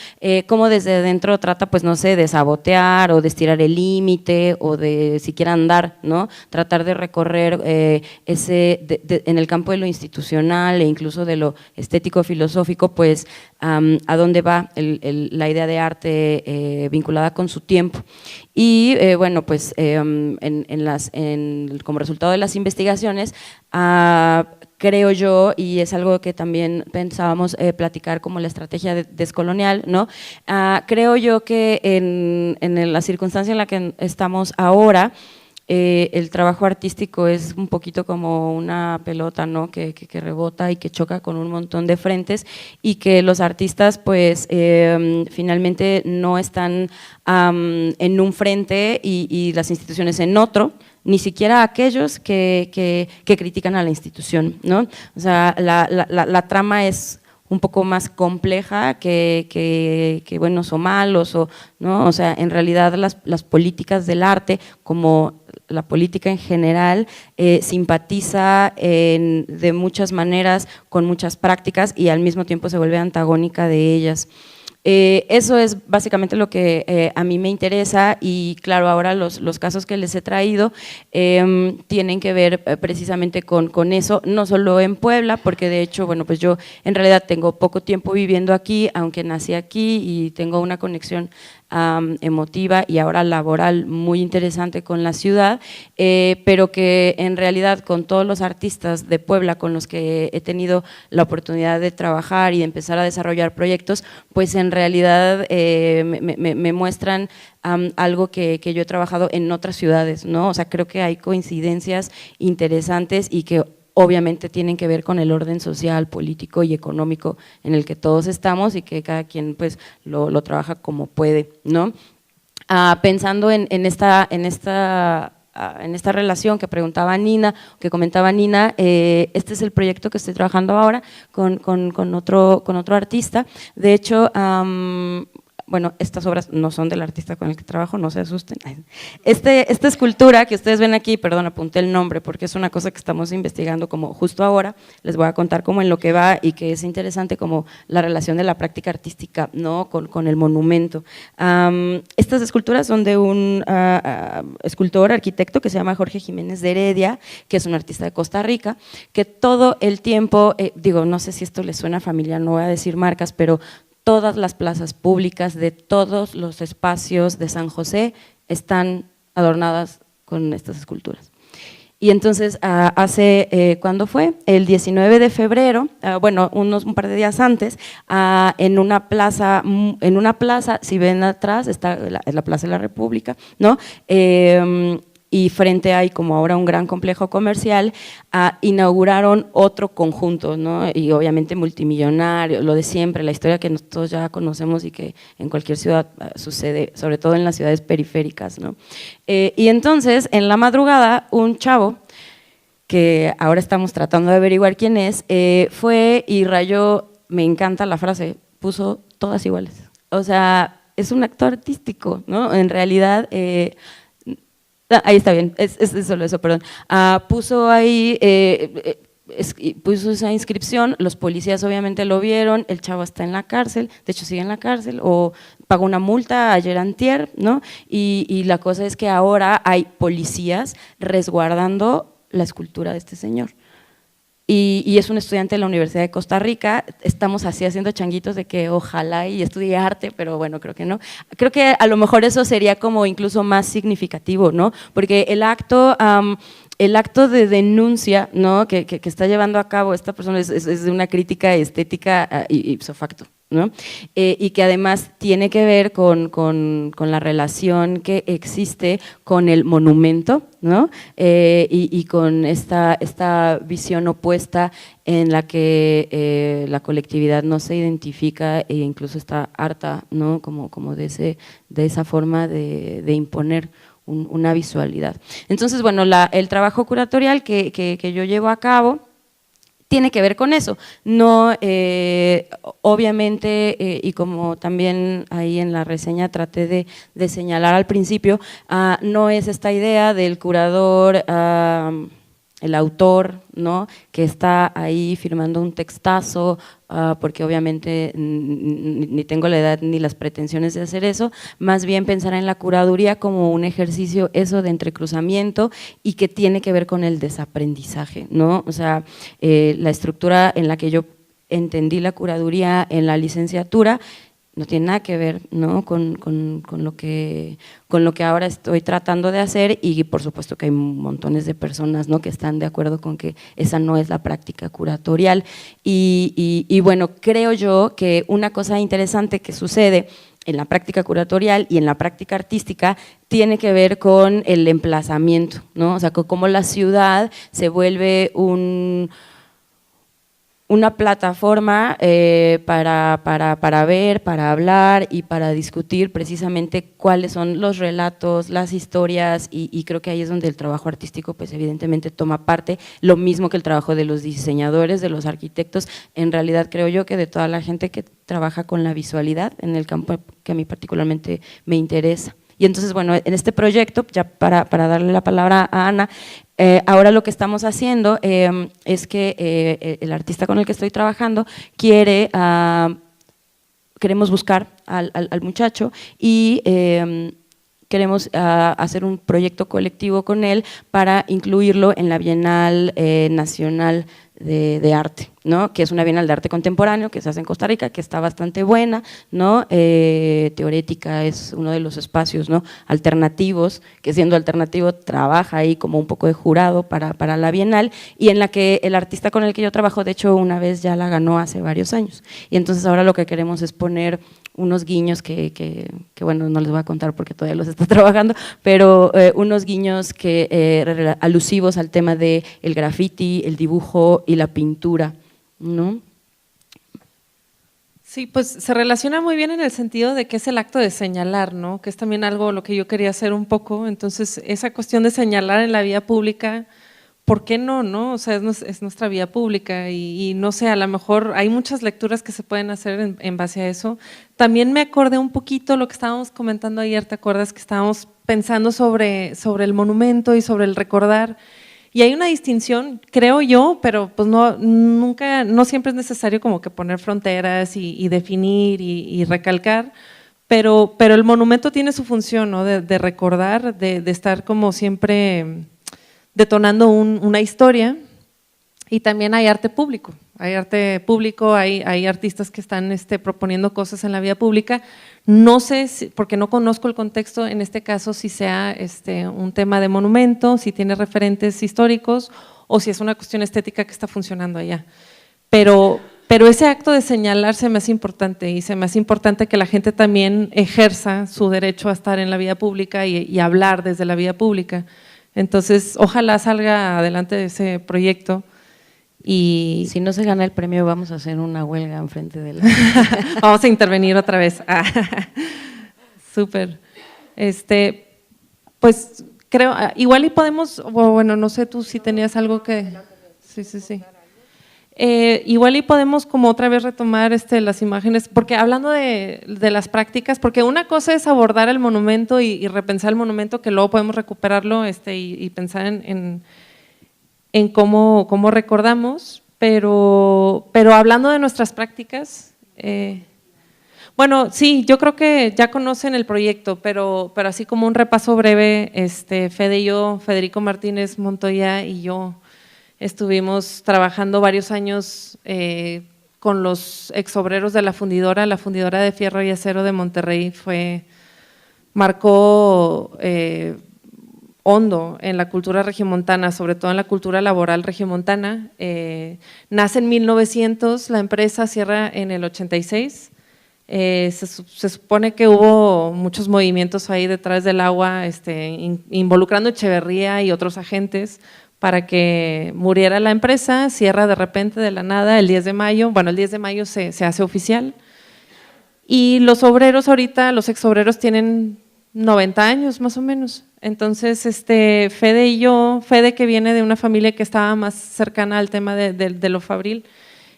cómo desde dentro trata, pues no sé, de sabotear o de estirar el límite o de siquiera andar, ¿no? Tratar de recorrer en el campo de lo institucional e incluso incluso de lo estético-filosófico, pues a dónde va la idea de arte vinculada con su tiempo. Y bueno, pues como resultado de las investigaciones, creo yo, y es algo que también pensábamos platicar como la estrategia descolonial, ¿no? Creo yo que en la circunstancia en la que estamos ahora, el trabajo artístico es un poquito como una pelota, ¿no? que rebota y que choca con un montón de frentes, y que los artistas pues finalmente no están en un frente y las instituciones en otro, ni siquiera aquellos que critican a la institución, ¿no? O sea, la trama es un poco más compleja que buenos o malos, ¿no? O sea, en realidad las políticas del arte, como la política en general, simpatiza de muchas maneras con muchas prácticas y al mismo tiempo se vuelve antagónica de ellas. Eso es básicamente lo que a mí me interesa, y claro, ahora los casos que les he traído tienen que ver precisamente con eso, no solo en Puebla, porque de hecho, bueno, pues yo en realidad tengo poco tiempo viviendo aquí, aunque nací aquí y tengo una conexión emotiva y ahora laboral muy interesante con la ciudad, pero que en realidad con todos los artistas de Puebla con los que he tenido la oportunidad de trabajar y de empezar a desarrollar proyectos, pues en realidad me muestran algo que yo he trabajado en otras ciudades, ¿no? O sea, creo que hay coincidencias interesantes y que obviamente tienen que ver con el orden social, político y económico en el que todos estamos, y que cada quien pues lo trabaja como puede, ¿no? Pensando en esta relación que preguntaba Nina, que comentaba Nina, este es el proyecto que estoy trabajando ahora con otro artista. De hecho, bueno, estas obras no son del artista con el que trabajo, no se asusten. Esta escultura que ustedes ven aquí, perdón, apunté el nombre porque es una cosa que estamos investigando como justo ahora, les voy a contar como en lo que va, y que es interesante como la relación de la práctica artística, ¿no? con el monumento. Estas esculturas son de un escultor, arquitecto que se llama Jorge Jiménez de Heredia, que es un artista de Costa Rica, que todo el tiempo, digo, no sé si esto les suena familiar, no voy a decir marcas, pero todas las plazas públicas de todos los espacios de San José están adornadas con estas esculturas. Y entonces ¿cuándo fue? El 19 de febrero, bueno, un par de días antes, en una plaza, si ven atrás, está la Plaza de la República, ¿no? Y frente hay como ahora un gran complejo comercial, inauguraron otro conjunto, ¿no? Y obviamente multimillonario, lo de siempre, la historia que nosotros ya conocemos y que en cualquier ciudad sucede, sobre todo en las ciudades periféricas, ¿no? Y entonces, en la madrugada, un chavo, que ahora estamos tratando de averiguar quién es, fue y rayó, me encanta la frase, puso todas iguales. O sea, es un acto artístico, ¿no? En realidad… ahí está bien, es solo eso, perdón. Puso ahí, puso esa inscripción, los policías obviamente lo vieron, el chavo está en la cárcel, de hecho sigue en la cárcel, o pagó una multa ayer antier, ¿no? Y la cosa es que ahora hay policías resguardando la escultura de este señor. Y es un estudiante de la Universidad de Costa Rica, estamos así haciendo changuitos de que ojalá y estudie arte, pero bueno, creo que no. Creo que a lo mejor eso sería como incluso más significativo, ¿no? Porque el acto de denuncia, ¿no? que está llevando a cabo esta persona es de una crítica estética ipso facto, ¿no? Y que además tiene que ver con la relación que existe con el monumento, ¿no? Y con esta visión opuesta en la que la colectividad no se identifica e incluso está harta, ¿no? como de esa forma de imponer una visualidad. Entonces, bueno, el trabajo curatorial que yo llevo a cabo tiene que ver con eso, no, obviamente, y como también ahí en la reseña traté de señalar al principio, no es esta idea del curador el autor, ¿no?, que está ahí firmando un textazo, porque obviamente ni tengo la edad ni las pretensiones de hacer eso, más bien pensar en la curaduría como un ejercicio eso de entrecruzamiento y que tiene que ver con el desaprendizaje, ¿no? O sea, la estructura en la que yo entendí la curaduría en la licenciatura no tiene nada que ver, ¿no?, con lo que ahora estoy tratando de hacer, y por supuesto que hay montones de personas, ¿no?, que están de acuerdo con que esa no es la práctica curatorial. Y bueno, creo yo que una cosa interesante que sucede en la práctica curatorial y en la práctica artística tiene que ver con el emplazamiento, ¿no? O sea, cómo la ciudad se vuelve una plataforma para ver, para hablar y para discutir precisamente cuáles son los relatos, las historias, y creo que ahí es donde el trabajo artístico pues evidentemente toma parte, lo mismo que el trabajo de los diseñadores, de los arquitectos, en realidad creo yo que de toda la gente que trabaja con la visualidad en el campo que a mí particularmente me interesa. Y entonces, bueno, en este proyecto, ya para darle la palabra a Ana, ahora lo que estamos haciendo es que el artista con el que estoy trabajando queremos buscar al muchacho y queremos hacer un proyecto colectivo con él para incluirlo en la Bienal Nacional de Arte, ¿no?, que es una Bienal de Arte Contemporáneo que se hace en Costa Rica, que está bastante buena, ¿no? Teorética es uno de los espacios, ¿no?, alternativos, que siendo alternativo trabaja ahí como un poco de jurado para la Bienal, y en la que el artista con el que yo trabajo, de hecho una vez ya la ganó hace varios años, y entonces ahora lo que queremos es poner unos guiños que bueno, no les voy a contar porque todavía los está trabajando, pero unos guiños alusivos al tema del graffiti, el dibujo y la pintura, ¿no? Sí, pues se relaciona muy bien en el sentido de que es el acto de señalar, ¿no?, que es también algo lo que yo quería hacer un poco. Entonces esa cuestión de señalar en la vía pública, ¿por qué no, no? O sea, es nuestra vía pública y no sé, a lo mejor hay muchas lecturas que se pueden hacer en base a eso. También me acordé un poquito lo que estábamos comentando ayer, ¿te acuerdas? Que estábamos pensando sobre el monumento y sobre el recordar, y hay una distinción, creo yo, pero pues no siempre es necesario como que poner fronteras y definir y recalcar, pero el monumento tiene su función, ¿no?, de recordar, de estar como siempre detonando una historia. Y también hay arte público, hay artistas que están proponiendo cosas en la vía pública. No sé, porque no conozco el contexto en este caso, si sea un tema de monumento, si tiene referentes históricos o si es una cuestión estética que está funcionando allá. Pero ese acto de señalar se me hace importante, y se me hace importante que la gente también ejerza su derecho a estar en la vía pública y hablar desde la vía pública. Entonces, ojalá salga adelante ese proyecto. Y si no se gana el premio vamos a hacer una huelga enfrente de la… Vamos a intervenir otra vez. Súper. Pues creo, igual y podemos, bueno, no sé tú si tenías algo que… Sí. Igual y podemos como otra vez retomar las imágenes, porque hablando de las prácticas, porque una cosa es abordar el monumento y repensar el monumento, que luego podemos recuperarlo y pensar en cómo recordamos, pero hablando de nuestras prácticas, bueno, sí, yo creo que ya conocen el proyecto, pero así como un repaso breve, Fede y yo, Federico Martínez Montoya y yo, estuvimos trabajando varios años con los exobreros de la fundidora de Fierro y Acero de Monterrey. Marcó hondo en la cultura regiomontana, sobre todo en la cultura laboral regiomontana. Nace en 1900, la empresa cierra en el 86. Se supone que hubo muchos movimientos ahí detrás del agua, involucrando Echeverría y otros agentes para que muriera la empresa. Cierra de repente, de la nada, el 10 de mayo. Bueno, el 10 de mayo se hace oficial. Y los obreros ahorita, los exobreros tienen 90 años más o menos. Entonces, Fede y yo, Fede que viene de una familia que estaba más cercana al tema de lo fabril,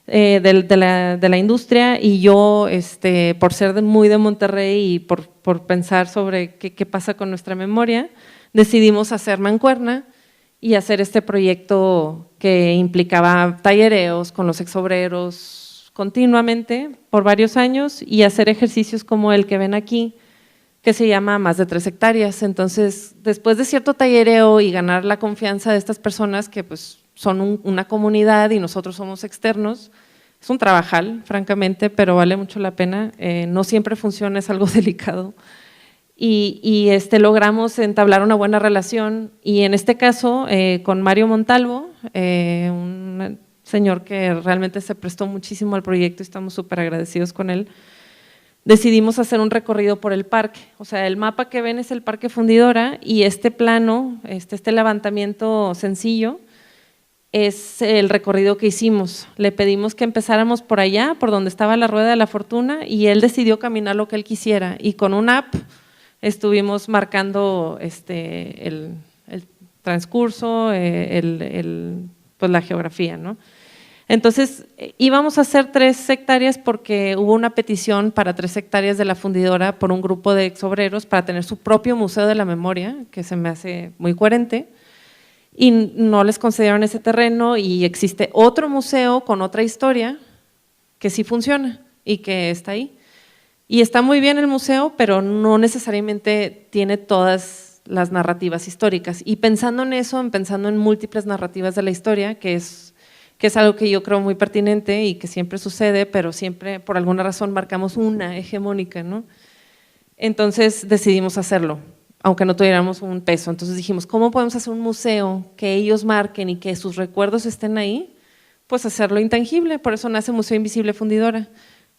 de la industria, y yo, por ser muy de Monterrey y por pensar sobre qué pasa con nuestra memoria, decidimos hacer mancuerna y hacer este proyecto que implicaba tallereos con los exobreros continuamente por varios años y hacer ejercicios como el que ven aquí, que se llama Más de 3 hectáreas. Entonces, después de cierto tallereo y ganar la confianza de estas personas que pues son una comunidad y nosotros somos externos, es un trabajal, francamente, pero vale mucho la pena. No siempre funciona, es algo delicado. Y logramos entablar una buena relación y en este caso con Mario Montalvo, un señor que realmente se prestó muchísimo al proyecto y estamos súper agradecidos con él, decidimos hacer un recorrido por el parque. O sea, el mapa que ven es el Parque Fundidora y este plano, este levantamiento sencillo, es el recorrido que hicimos. Le pedimos que empezáramos por allá, por donde estaba la Rueda de la Fortuna, y él decidió caminar lo que él quisiera. Y con una app estuvimos marcando el transcurso, pues la geografía, ¿no? Entonces, íbamos a hacer 3 hectáreas porque hubo una petición para 3 hectáreas de la fundidora por un grupo de exobreros para tener su propio museo de la memoria, que se me hace muy coherente, y no les concedieron ese terreno y existe otro museo con otra historia que sí funciona y que está ahí. Y está muy bien el museo, pero no necesariamente tiene todas las narrativas históricas. Y pensando en eso, pensando en múltiples narrativas de la historia, que es algo que yo creo muy pertinente y que siempre sucede, pero siempre por alguna razón marcamos una hegemónica, ¿no? Entonces decidimos hacerlo, aunque no tuviéramos un peso. Entonces dijimos, ¿cómo podemos hacer un museo que ellos marquen y que sus recuerdos estén ahí? Pues hacerlo intangible, por eso nace Museo Invisible Fundidora.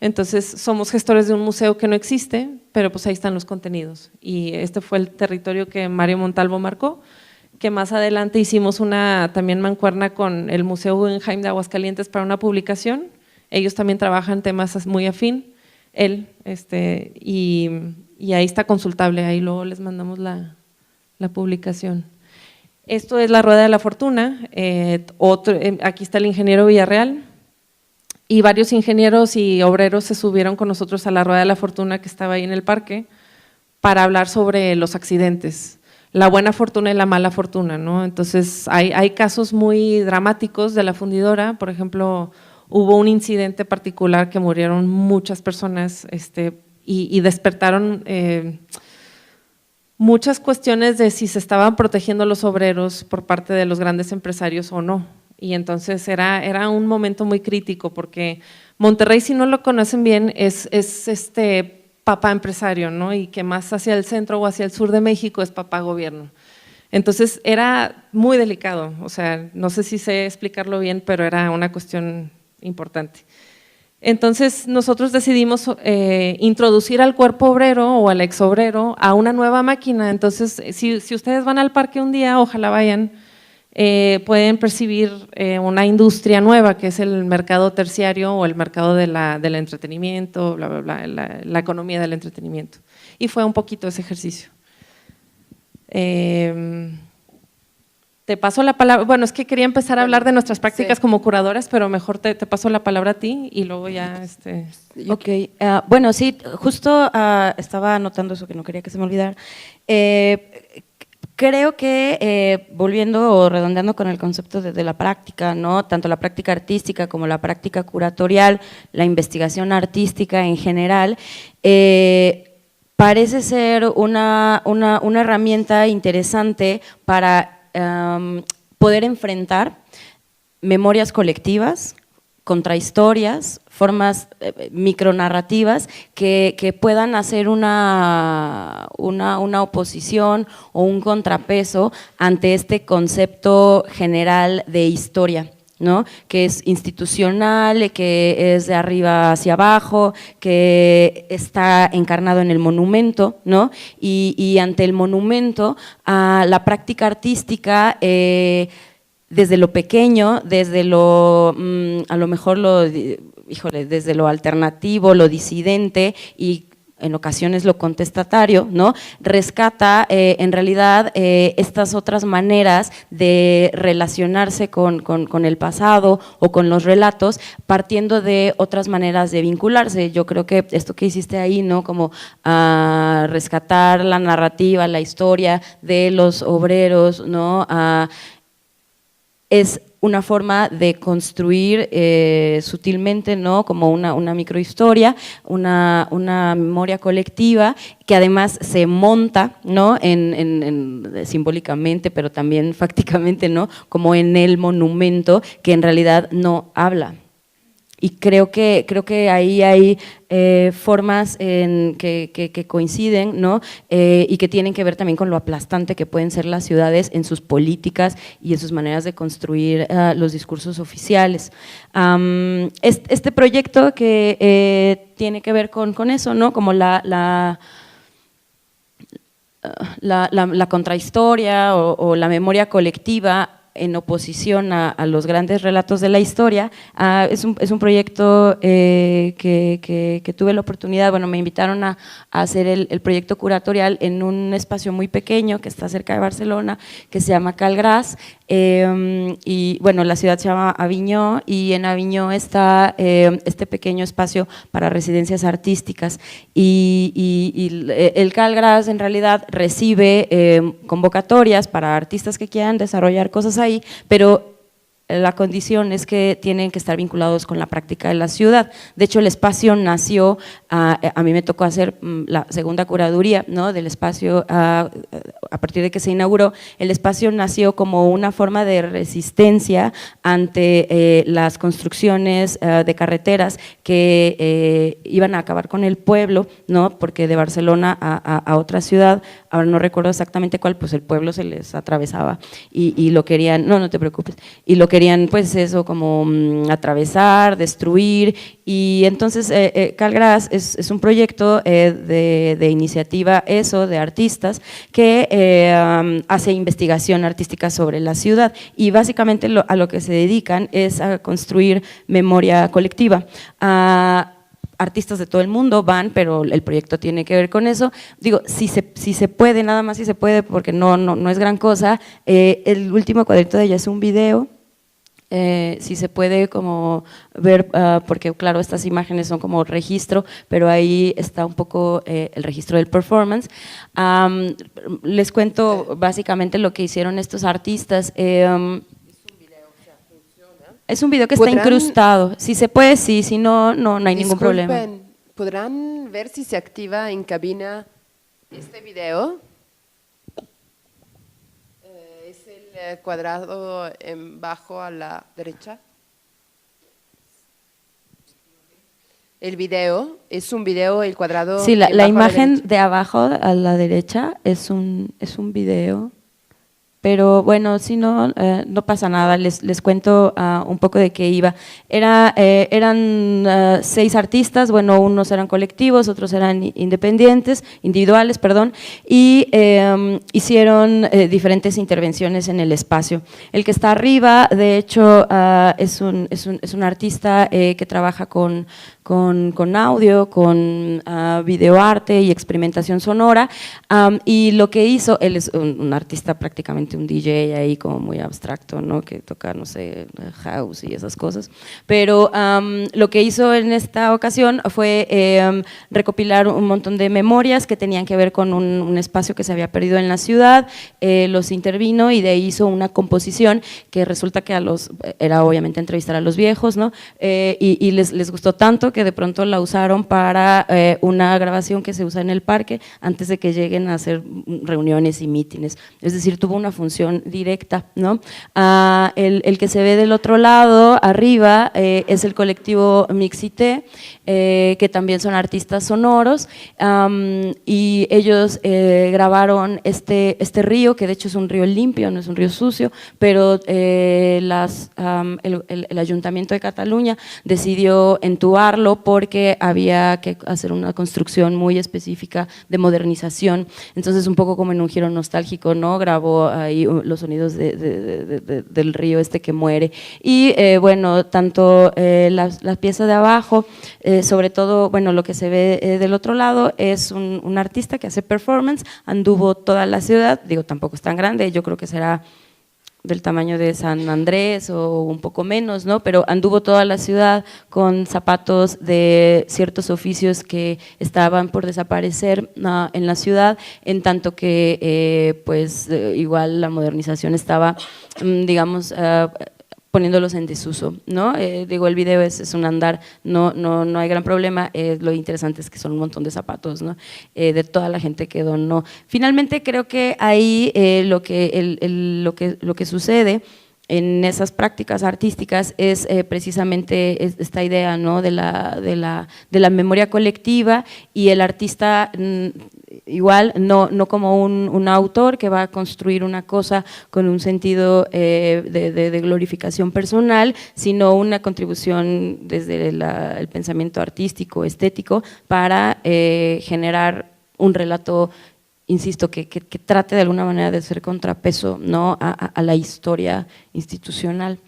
Entonces somos gestores de un museo que no existe, pero pues ahí están los contenidos. Y este fue el territorio que Mario Montalvo marcó, que más adelante hicimos una también mancuerna con el Museo Guggenheim de Aguascalientes para una publicación. Ellos también trabajan temas muy afín, y ahí está consultable, ahí luego les mandamos la publicación. Esto es la Rueda de la Fortuna, aquí está el ingeniero Villarreal, y varios ingenieros y obreros se subieron con nosotros a la Rueda de la Fortuna que estaba ahí en el parque para hablar sobre los accidentes, la buena fortuna y la mala fortuna, ¿no? Entonces hay casos muy dramáticos de la fundidora, por ejemplo, hubo un incidente particular que murieron muchas personas y despertaron muchas cuestiones de si se estaban protegiendo los obreros por parte de los grandes empresarios o no. Y entonces era un momento muy crítico porque Monterrey, si no lo conocen bien, es papá empresario, ¿no? Y que más hacia el centro o hacia el sur de México es papá gobierno. Entonces era muy delicado, o sea, no sé si sé explicarlo bien, pero era una cuestión importante. Entonces nosotros decidimos introducir al cuerpo obrero o al exobrero a una nueva máquina. Entonces si ustedes van al parque un día, ojalá vayan, pueden percibir una industria nueva que es el mercado terciario o el mercado del entretenimiento, bla, bla, bla, la economía del entretenimiento. Y fue un poquito ese ejercicio. Te paso la palabra, bueno, es que quería empezar a hablar de nuestras prácticas como curadoras, pero mejor te paso la palabra a ti y luego ya… Ok, bueno, sí, justo estaba anotando eso que no quería que se me olvidara. Creo que volviendo o redondeando con el concepto de la práctica, ¿no? Tanto la práctica artística como la práctica curatorial, la investigación artística en general, parece ser una herramienta interesante para poder enfrentar memorias colectivas, contrahistorias, formas micronarrativas que puedan hacer una oposición o un contrapeso ante este concepto general de historia, ¿no? Que es institucional, que es de arriba hacia abajo, que está encarnado en el monumento, ¿no? Y ante el monumento, la práctica artística desde lo pequeño, desde a lo mejor desde lo alternativo, lo disidente y en ocasiones lo contestatario, ¿no? Rescata en realidad estas otras maneras de relacionarse con el pasado o con los relatos, partiendo de otras maneras de vincularse. Yo creo que esto que hiciste ahí, ¿no? Como rescatar la narrativa, la historia de los obreros, ¿no? es una forma de construir sutilmente, ¿no? Como una microhistoria, una memoria colectiva que además se monta, ¿no? Simbólicamente, pero también fácticamente, ¿no? Como en el monumento que en realidad no habla. Y creo que ahí hay formas que coinciden, ¿no? Y que tienen que ver también con lo aplastante que pueden ser las ciudades en sus políticas y en sus maneras de construir los discursos oficiales. Este proyecto que tiene que ver con eso, ¿no? Como la contrahistoria o la memoria colectiva en oposición a los grandes relatos de la historia. Es un proyecto que tuve la oportunidad, bueno, me invitaron a hacer el proyecto curatorial en un espacio muy pequeño que está cerca de Barcelona, que se llama Cal Gras, y bueno, la ciudad se llama Aviñó, y en Aviñó está este pequeño espacio para residencias artísticas, y el Cal Gras en realidad recibe convocatorias para artistas que quieran desarrollar cosas ahí, pero la condición es que tienen que estar vinculados con la práctica de la ciudad. De hecho, el espacio nació, a mí me tocó hacer la segunda curaduría, ¿no? Del espacio a partir de que se inauguró. El espacio nació como una forma de resistencia ante las construcciones de carreteras que iban a acabar con el pueblo, ¿no? Porque de Barcelona a otra ciudad, ahora no recuerdo exactamente cuál, pues el pueblo se les atravesaba y lo querían, no te preocupes, y lo querían pues eso como atravesar, destruir, y entonces Cal Gras es un proyecto de iniciativa de artistas que hace investigación artística sobre la ciudad, y básicamente a lo que se dedican es a construir memoria colectiva. Artistas de todo el mundo van, pero el proyecto tiene que ver con eso. Digo, si se puede, nada más si se puede, porque no es gran cosa. El último cuadrito de ella es un video. Si se puede como ver, porque claro, estas imágenes son como registro, pero ahí está un poco el registro del performance. Les cuento básicamente lo que hicieron estos artistas. Es un video que está incrustado, si se puede, sí, si no hay ningún problema. ¿Podrán ver si se activa en cabina este video? Es el cuadrado en bajo a la derecha. El video, es un video, el cuadrado… Sí, la imagen de abajo a la derecha es un video. Pero bueno, si no pasa nada, les cuento un poco de qué iba. Eran 6 artistas, bueno, unos eran colectivos, otros eran individuales, y hicieron diferentes intervenciones en el espacio. El que está arriba, de hecho, es un artista que trabaja con audio, con videoarte y experimentación sonora, y lo que hizo, él es un artista prácticamente un DJ ahí como muy abstracto, ¿no? Que toca, no sé, house y esas cosas, pero lo que hizo en esta ocasión fue recopilar un montón de memorias que tenían que ver con un espacio que se había perdido en la ciudad, los intervino y de ahí hizo una composición que resulta que era obviamente entrevistar a los viejos, ¿no? Y les gustó tanto que de pronto la usaron para una grabación que se usa en el parque antes de que lleguen a hacer reuniones y mítines, es decir, tuvo una función directa, ¿no? El que se ve del otro lado, arriba, es el colectivo Mixité, que también son artistas sonoros, y ellos grabaron este río, que de hecho es un río limpio, no es un río sucio, pero el Ayuntamiento de Cataluña decidió entubarlo porque había que hacer una construcción muy específica de modernización, entonces un poco como en un giro nostálgico, ¿no? Grabó ahí los sonidos del río que muere, y bueno, tanto la pieza de abajo, sobre todo, bueno, lo que se ve del otro lado es un artista que hace performance, anduvo toda la ciudad, digo, tampoco es tan grande, yo creo que será del tamaño de San Andrés o un poco menos, ¿no? Pero anduvo toda la ciudad con zapatos de ciertos oficios que estaban por desaparecer en la ciudad, en tanto que igual la modernización estaba, digamos, poniéndolos en desuso, ¿no? Digo, el video es un andar, no hay gran problema, lo interesante es que son un montón de zapatos, ¿no? De toda la gente que donó. Finalmente creo que ahí lo que sucede en esas prácticas artísticas es precisamente esta idea, ¿no? de la memoria colectiva, y el artista igual no como un autor que va a construir una cosa con un sentido de glorificación personal, sino una contribución desde el pensamiento artístico, estético, para generar un relato, insisto, que trate de alguna manera de ser contrapeso, ¿no? a la historia institucional.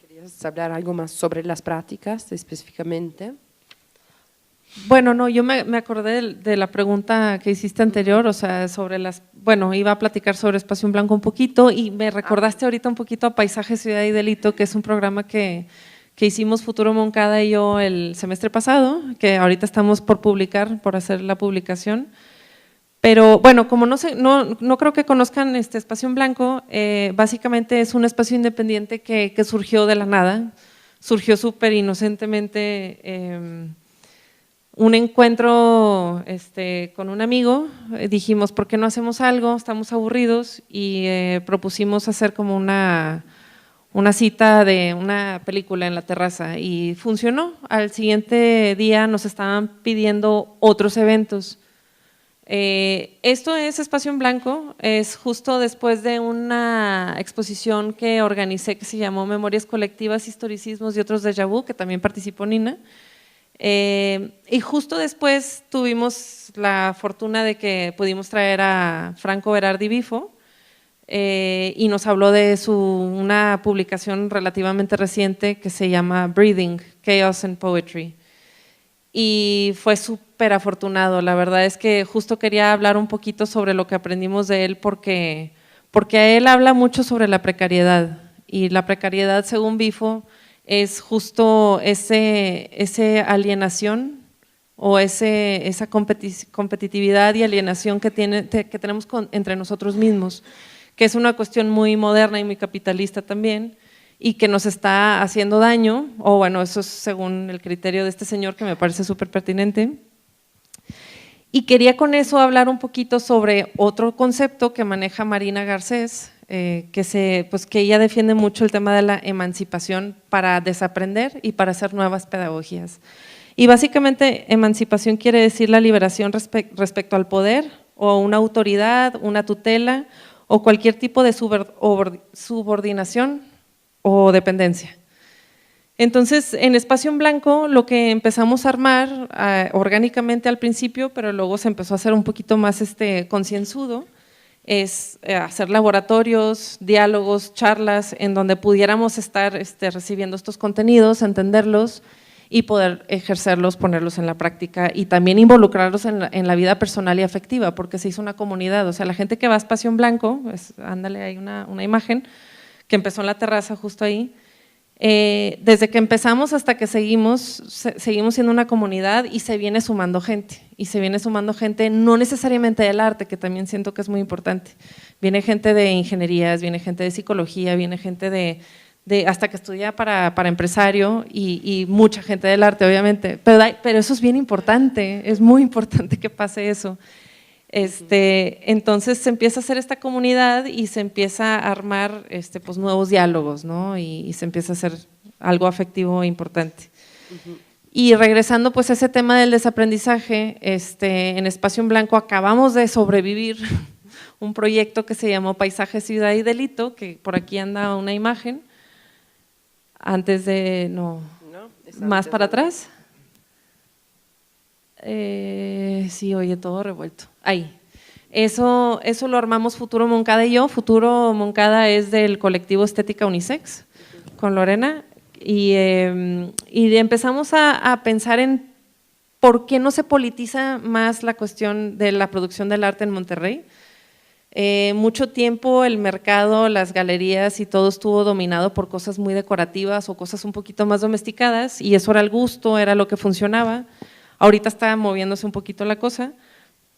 ¿Querías hablar algo más sobre las prácticas específicamente? Bueno, no, yo me acordé de la pregunta que hiciste anterior, o sea, sobre bueno, iba a platicar sobre Espacio en Blanco un poquito, y me recordaste ahorita un poquito a Paisaje, Ciudad y Delito, que es un programa que hicimos Futuro Moncada y yo el semestre pasado, que ahorita estamos por hacer la publicación. Pero bueno, como no creo que conozcan Espacio en Blanco, básicamente es un espacio independiente que surgió de la nada, surgió súper inocentemente. Un encuentro con un amigo, dijimos, ¿por qué no hacemos algo? Estamos aburridos, y propusimos hacer como una cita de una película en la terraza, y funcionó. Al siguiente día nos estaban pidiendo otros eventos. Esto es Espacio en Blanco, es justo después de una exposición que organicé que se llamó Memorias Colectivas, Historicismos y otros déjà vu, que también participó Nina. Y justo después tuvimos la fortuna de que pudimos traer a Franco Berardi Bifo, y nos habló de una publicación relativamente reciente que se llama Breathing, Chaos and Poetry, y fue súper afortunado. La verdad es que justo quería hablar un poquito sobre lo que aprendimos de él, porque él habla mucho sobre la precariedad, y la precariedad, según Bifo, es justo ese alienación o esa competitividad y alienación que tenemos entre nosotros mismos, que es una cuestión muy moderna y muy capitalista también, y que nos está haciendo daño, o bueno, eso es según el criterio de este señor, que me parece súper pertinente. Y quería con eso hablar un poquito sobre otro concepto que maneja Marina Garcés, que ella defiende mucho el tema de la emancipación para desaprender y para hacer nuevas pedagogías. Y básicamente emancipación quiere decir la liberación respecto al poder o una autoridad, una tutela o cualquier tipo de subordinación o dependencia. Entonces, en Espacio en Blanco lo que empezamos a armar orgánicamente al principio, pero luego se empezó a hacer un poquito más concienzudo, es hacer laboratorios, diálogos, charlas, en donde pudiéramos estar recibiendo estos contenidos, entenderlos y poder ejercerlos, ponerlos en la práctica, y también involucrarlos en la vida personal y afectiva, porque se hizo una comunidad. O sea, la gente que va a Espacio en Blanco, ándale, hay una imagen que empezó en la terraza justo ahí. Desde que empezamos hasta que seguimos siendo una comunidad, y se viene sumando gente, no necesariamente del arte, que también siento que es muy importante. Viene gente de ingenierías, viene gente de psicología, viene gente de hasta que estudia para empresario, y mucha gente del arte, obviamente, pero eso es bien importante, es muy importante que pase eso. Entonces se empieza a hacer esta comunidad y se empieza a armar pues nuevos diálogos, ¿no? Y se empieza a hacer algo afectivo importante. Y regresando pues a ese tema del desaprendizaje, en Espacio en Blanco acabamos de sobrevivir un proyecto que se llamó Paisaje, Ciudad y Delito, que por aquí anda una imagen, antes de, más para atrás. Sí, oye, todo revuelto. Ahí. Eso lo armamos Futuro Moncada y yo. Futuro Moncada es del colectivo Estética Unisex, con Lorena, y empezamos a pensar en por qué no se politiza más la cuestión de la producción del arte en Monterrey. Mucho tiempo el mercado, las galerías y todo estuvo dominado por cosas muy decorativas o cosas un poquito más domesticadas y eso era el gusto, era lo que funcionaba. Ahorita está moviéndose un poquito la cosa,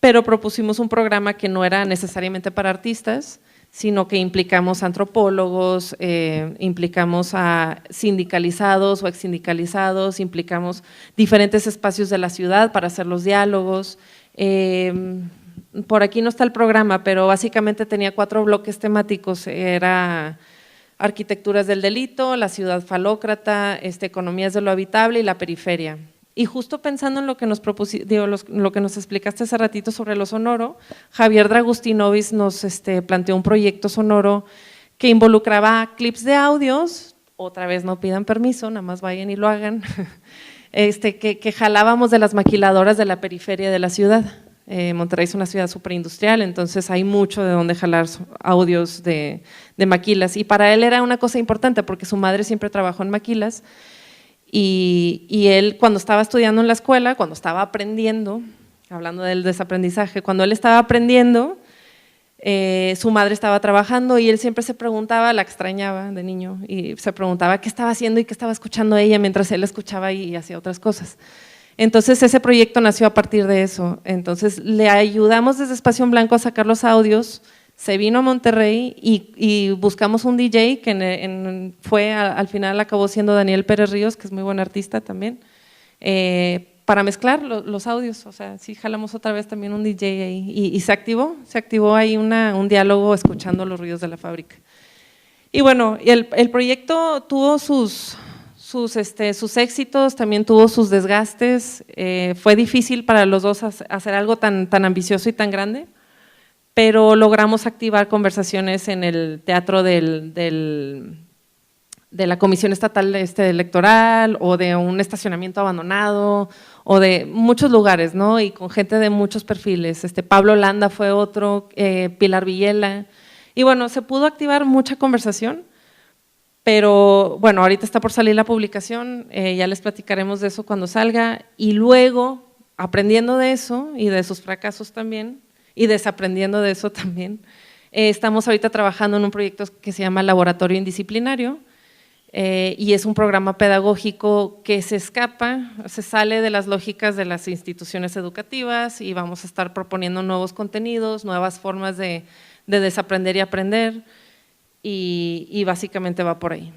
pero propusimos un programa que no era necesariamente para artistas, sino que implicamos antropólogos, implicamos a sindicalizados o exsindicalizados, implicamos diferentes espacios de la ciudad para hacer los diálogos. Por aquí no está el programa, pero básicamente tenía 4 bloques temáticos, era arquitecturas del delito, la ciudad falócrata, economías de lo habitable y la periferia. Y justo pensando en lo que lo que nos explicaste hace ratito sobre lo sonoro, Javier Dragustinovis nos planteó un proyecto sonoro que involucraba clips de audios, otra vez no pidan permiso, nada más vayan y lo hagan, que jalábamos de las maquiladoras de la periferia de la ciudad. Monterrey es una ciudad súper industrial, entonces hay mucho de donde jalar audios de maquilas y para él era una cosa importante porque su madre siempre trabajó en maquilas y él cuando estaba estudiando en la escuela, cuando estaba aprendiendo, hablando del desaprendizaje, cuando él estaba aprendiendo, su madre estaba trabajando y él siempre se preguntaba, la extrañaba de niño y se preguntaba qué estaba haciendo y qué estaba escuchando ella mientras él escuchaba y hacía otras cosas. Entonces ese proyecto nació a partir de eso, entonces le ayudamos desde Espacio en Blanco a sacar los audios, se vino a Monterrey y buscamos un DJ que al final acabó siendo Daniel Pérez Ríos, que es muy buen artista también, para mezclar los audios, o sea, sí jalamos otra vez también un DJ ahí y se activó ahí un diálogo escuchando los ruidos de la fábrica. Y bueno, el proyecto tuvo sus éxitos, también tuvo sus desgastes, fue difícil para los dos hacer algo tan ambicioso y tan grande, pero logramos activar conversaciones en el teatro de la Comisión Estatal Electoral o de un estacionamiento abandonado o de muchos lugares, ¿no? Y con gente de muchos perfiles, Pablo Landa fue otro, Pilar Villela, y bueno, se pudo activar mucha conversación. Pero bueno, ahorita está por salir la publicación, ya les platicaremos de eso cuando salga y luego, aprendiendo de eso y de sus fracasos también y desaprendiendo de eso también, estamos ahorita trabajando en un proyecto que se llama Laboratorio Indisciplinario y es un programa pedagógico que se sale de las lógicas de las instituciones educativas y vamos a estar proponiendo nuevos contenidos, nuevas formas de desaprender y aprender. Y básicamente va por ahí.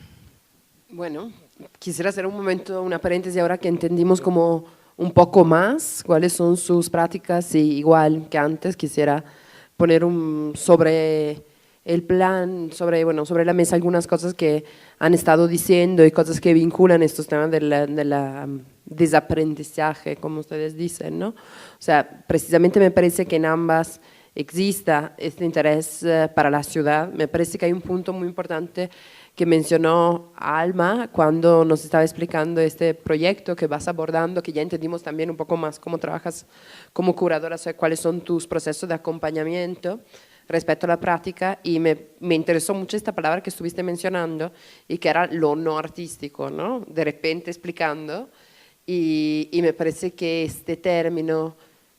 Bueno, quisiera hacer un momento, una paréntesis ahora que entendimos como un poco más cuáles son sus prácticas y igual que antes quisiera poner sobre el plan, sobre la mesa algunas cosas que han estado diciendo y cosas que vinculan estos temas de la desaprendizaje, como ustedes dicen, ¿no? O sea, precisamente me parece que en ambas exista este interés para la ciudad. Me parece que hay un punto muy importante que mencionó Alma cuando nos estaba explicando este proyecto que vas abordando, que ya entendimos también un poco más cómo trabajas como curadora, o sea, cuáles son tus procesos de acompañamiento respecto a la práctica y me interesó mucho esta palabra que estuviste mencionando y que era lo no artístico, ¿no? De repente explicando y me parece que este término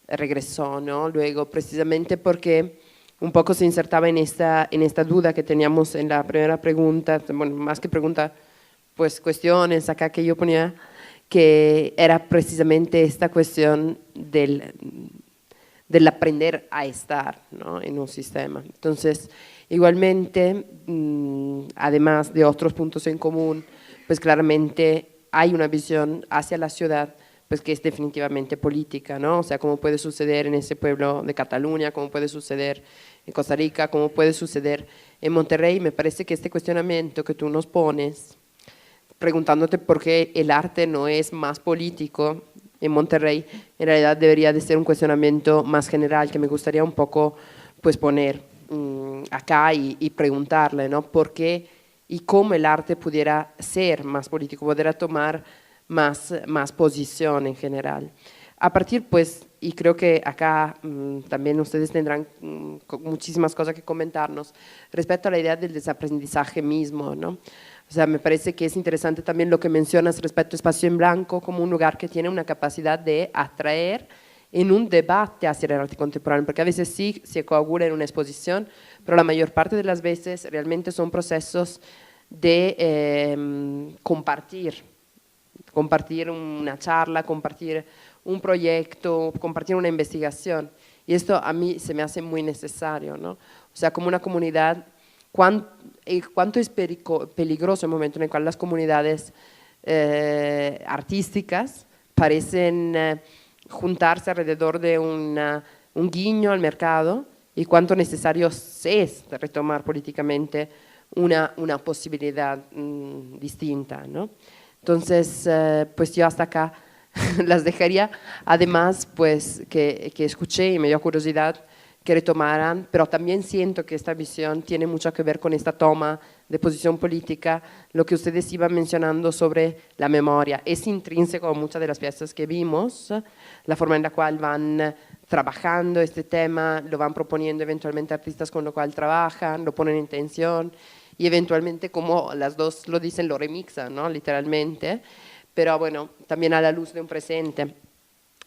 regresó, ¿no? Luego, precisamente porque un poco se insertaba en esta duda que teníamos en la primera pregunta, bueno, más que pregunta, pues cuestiones acá que yo ponía, que era precisamente esta cuestión del aprender a estar, ¿no? En un sistema. Entonces, igualmente, además de otros puntos en común, pues claramente hay una visión hacia la ciudad pues que es definitivamente política, ¿no? O sea, cómo puede suceder en ese pueblo de Cataluña, cómo puede suceder en Costa Rica, cómo puede suceder en Monterrey. Me parece que este cuestionamiento que tú nos pones, preguntándote por qué el arte no es más político en Monterrey, en realidad debería de ser un cuestionamiento más general que me gustaría un poco pues poner acá y preguntarle, ¿no? ¿Por qué y cómo el arte pudiera ser más político, pudiera tomar más posición en general. A partir, pues, y creo que acá también ustedes tendrán muchísimas cosas que comentarnos respecto a la idea del desaprendizaje mismo, ¿no? O sea, me parece que es interesante también lo que mencionas respecto a Espacio en Blanco como un lugar que tiene una capacidad de atraer en un debate hacia el arte contemporáneo, porque a veces sí se coagula en una exposición, pero la mayor parte de las veces realmente son procesos de compartir una charla, compartir un proyecto, compartir una investigación. Y esto a mí se me hace muy necesario, ¿no? O sea, como una comunidad, cuánto es peligroso el momento en el cual las comunidades artísticas parecen juntarse alrededor de un guiño al mercado, y cuánto necesario es retomar políticamente una posibilidad distinta, ¿no? Entonces, pues yo hasta acá las dejaría. Además, pues que escuché y me dio curiosidad que retomaran, pero también siento que esta visión tiene mucho que ver con esta toma de posición política, lo que ustedes iban mencionando sobre la memoria. Es intrínseco a muchas de las piezas que vimos, la forma en la cual van trabajando este tema, lo van proponiendo eventualmente artistas con lo cual trabajan, lo ponen en tensión y eventualmente, como las dos lo dicen, lo remixan, ¿no? Literalmente, pero bueno, también a la luz de un presente,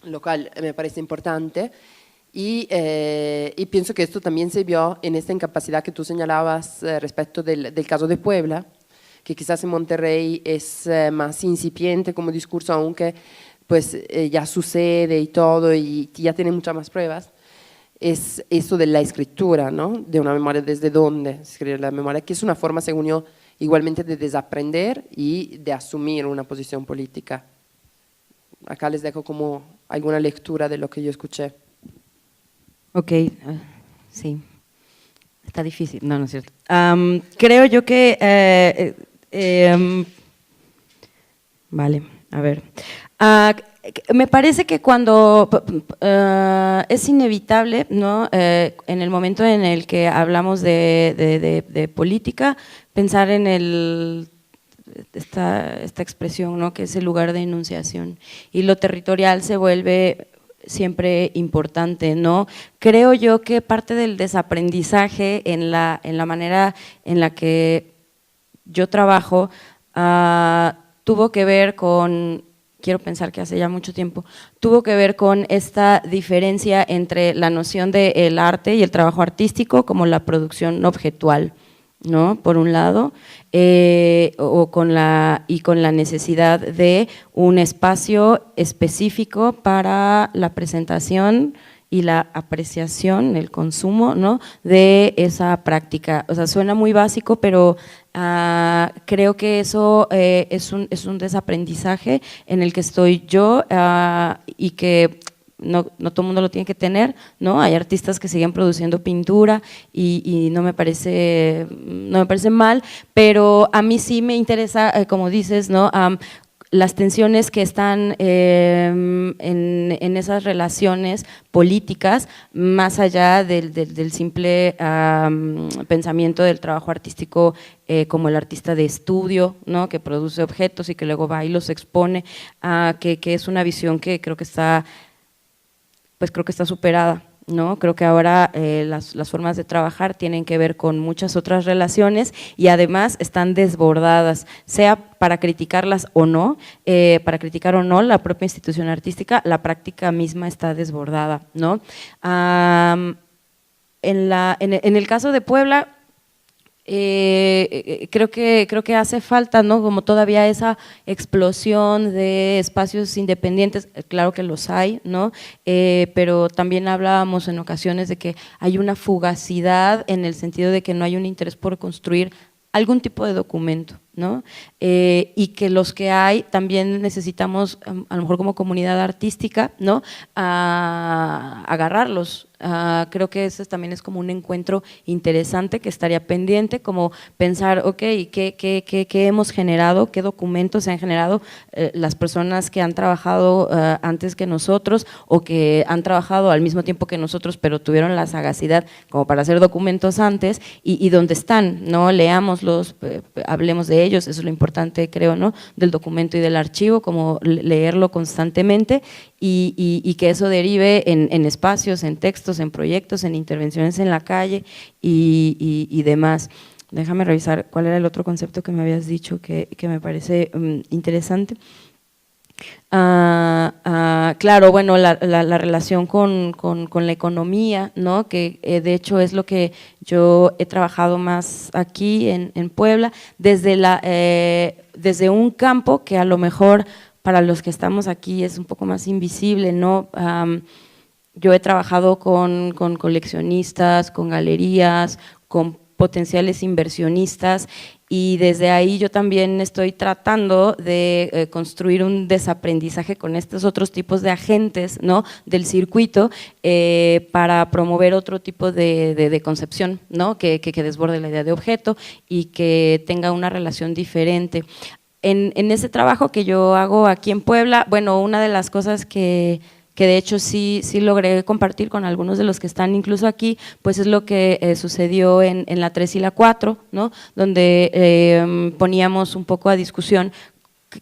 lo cual me parece importante. Y pienso que esto también se vio en esta incapacidad que tú señalabas respecto del caso de Puebla, que quizás en Monterrey es más incipiente como discurso, aunque pues ya sucede y todo, y ya tiene muchas más pruebas. Es eso de la escritura, ¿no? De una memoria, desde dónde escribir la memoria, que es una forma, según yo, igualmente de desaprender y de asumir una posición política. Acá les dejo como alguna lectura de lo que yo escuché. Ok, sí, está difícil, no es cierto. Creo yo que, vale, a ver. Me parece que cuando es inevitable, ¿no? En el momento en el que hablamos de política, pensar en esta expresión, ¿no? Que es el lugar de enunciación, y lo territorial se vuelve siempre importante, ¿no? Creo yo que parte del desaprendizaje en la manera en la que yo trabajo tuvo que ver con, quiero pensar que hace ya mucho tiempo, tuvo que ver con esta diferencia entre la noción del arte y el trabajo artístico como la producción objetual, ¿no? Por un lado, con la necesidad de un espacio específico para la presentación y la apreciación, el consumo, ¿no? De esa práctica. O sea, suena muy básico, pero creo que eso es un desaprendizaje en el que estoy yo y que no todo el mundo lo tiene que tener, ¿no? Hay artistas que siguen produciendo pintura y no me parece mal, pero a mí sí me interesa, como dices, ¿no? Las tensiones que están en esas relaciones políticas, más allá del simple pensamiento del trabajo artístico como el artista de estudio, ¿no? Que produce objetos y que luego va y los expone, que es una visión que creo que está superada, ¿no? Creo que ahora las formas de trabajar tienen que ver con muchas otras relaciones y además están desbordadas, sea para criticarlas o no, para criticar o no la propia institución artística, la práctica misma está desbordada, ¿no? En el caso de Puebla, creo que hace falta, ¿no? Como todavía esa explosión de espacios independientes, claro que los hay, ¿no? Pero también hablábamos en ocasiones de que hay una fugacidad en el sentido de que no hay un interés por construir algún tipo de documento, ¿no? Y que los que hay también necesitamos, a lo mejor como comunidad artística, ¿no? Agarrarlos. Creo que ese también es como un encuentro interesante que estaría pendiente, como pensar, ok, ¿qué hemos generado? ¿Qué documentos se han generado las personas que han trabajado antes que nosotros o que han trabajado al mismo tiempo que nosotros, pero tuvieron la sagacidad como para hacer documentos antes y dónde están, ¿no? Leámoslos, hablemos de ellos, eso es lo importante, creo, ¿no? Del documento y del archivo, como leerlo constantemente y que eso derive en espacios, en textos, en proyectos, en intervenciones en la calle y demás. Déjame revisar cuál era el otro concepto que me habías dicho que me parece interesante. Claro, bueno, la relación con la economía, ¿no? Que de hecho es lo que yo he trabajado más aquí en Puebla, desde un campo que a lo mejor para los que estamos aquí es un poco más invisible, ¿no? Yo he trabajado con coleccionistas, con galerías, con potenciales inversionistas, y desde ahí yo también estoy tratando de construir un desaprendizaje con estos otros tipos de agentes, ¿no? Del circuito, para promover otro tipo de concepción, ¿no? Que desborde la idea de objeto y que tenga una relación diferente. En ese trabajo que yo hago aquí en Puebla, bueno, una de las cosas que de hecho sí logré compartir con algunos de los que están incluso aquí, pues es lo que sucedió en la 3 y la 4, ¿no? Donde poníamos un poco a discusión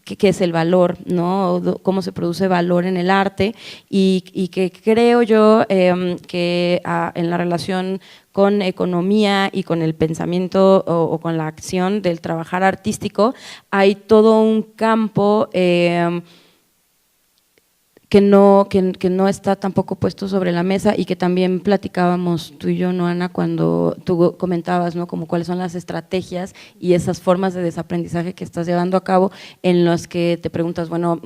qué es el valor, ¿no? Cómo se produce valor en el arte, y que creo yo que en la relación con economía y con el pensamiento o con la acción del trabajar artístico hay todo un campo que no está tampoco puesto sobre la mesa, y que también platicábamos tú y yo, ¿no, Ana? Cuando tú comentabas, ¿no? Como cuáles son las estrategias y esas formas de desaprendizaje que estás llevando a cabo, en los que te preguntas, bueno,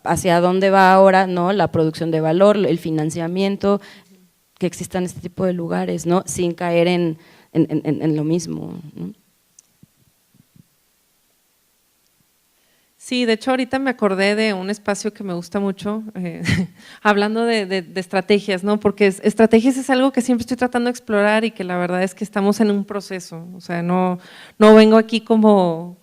¿hacia dónde va ahora, ¿no? La producción de valor, el financiamiento, que existan este tipo de lugares, ¿no? Sin caer en lo mismo, ¿no? Sí, de hecho ahorita me acordé de un espacio que me gusta mucho, hablando de estrategias, ¿no? Porque estrategias es algo que siempre estoy tratando de explorar, y que la verdad es que estamos en un proceso, o sea, no vengo aquí como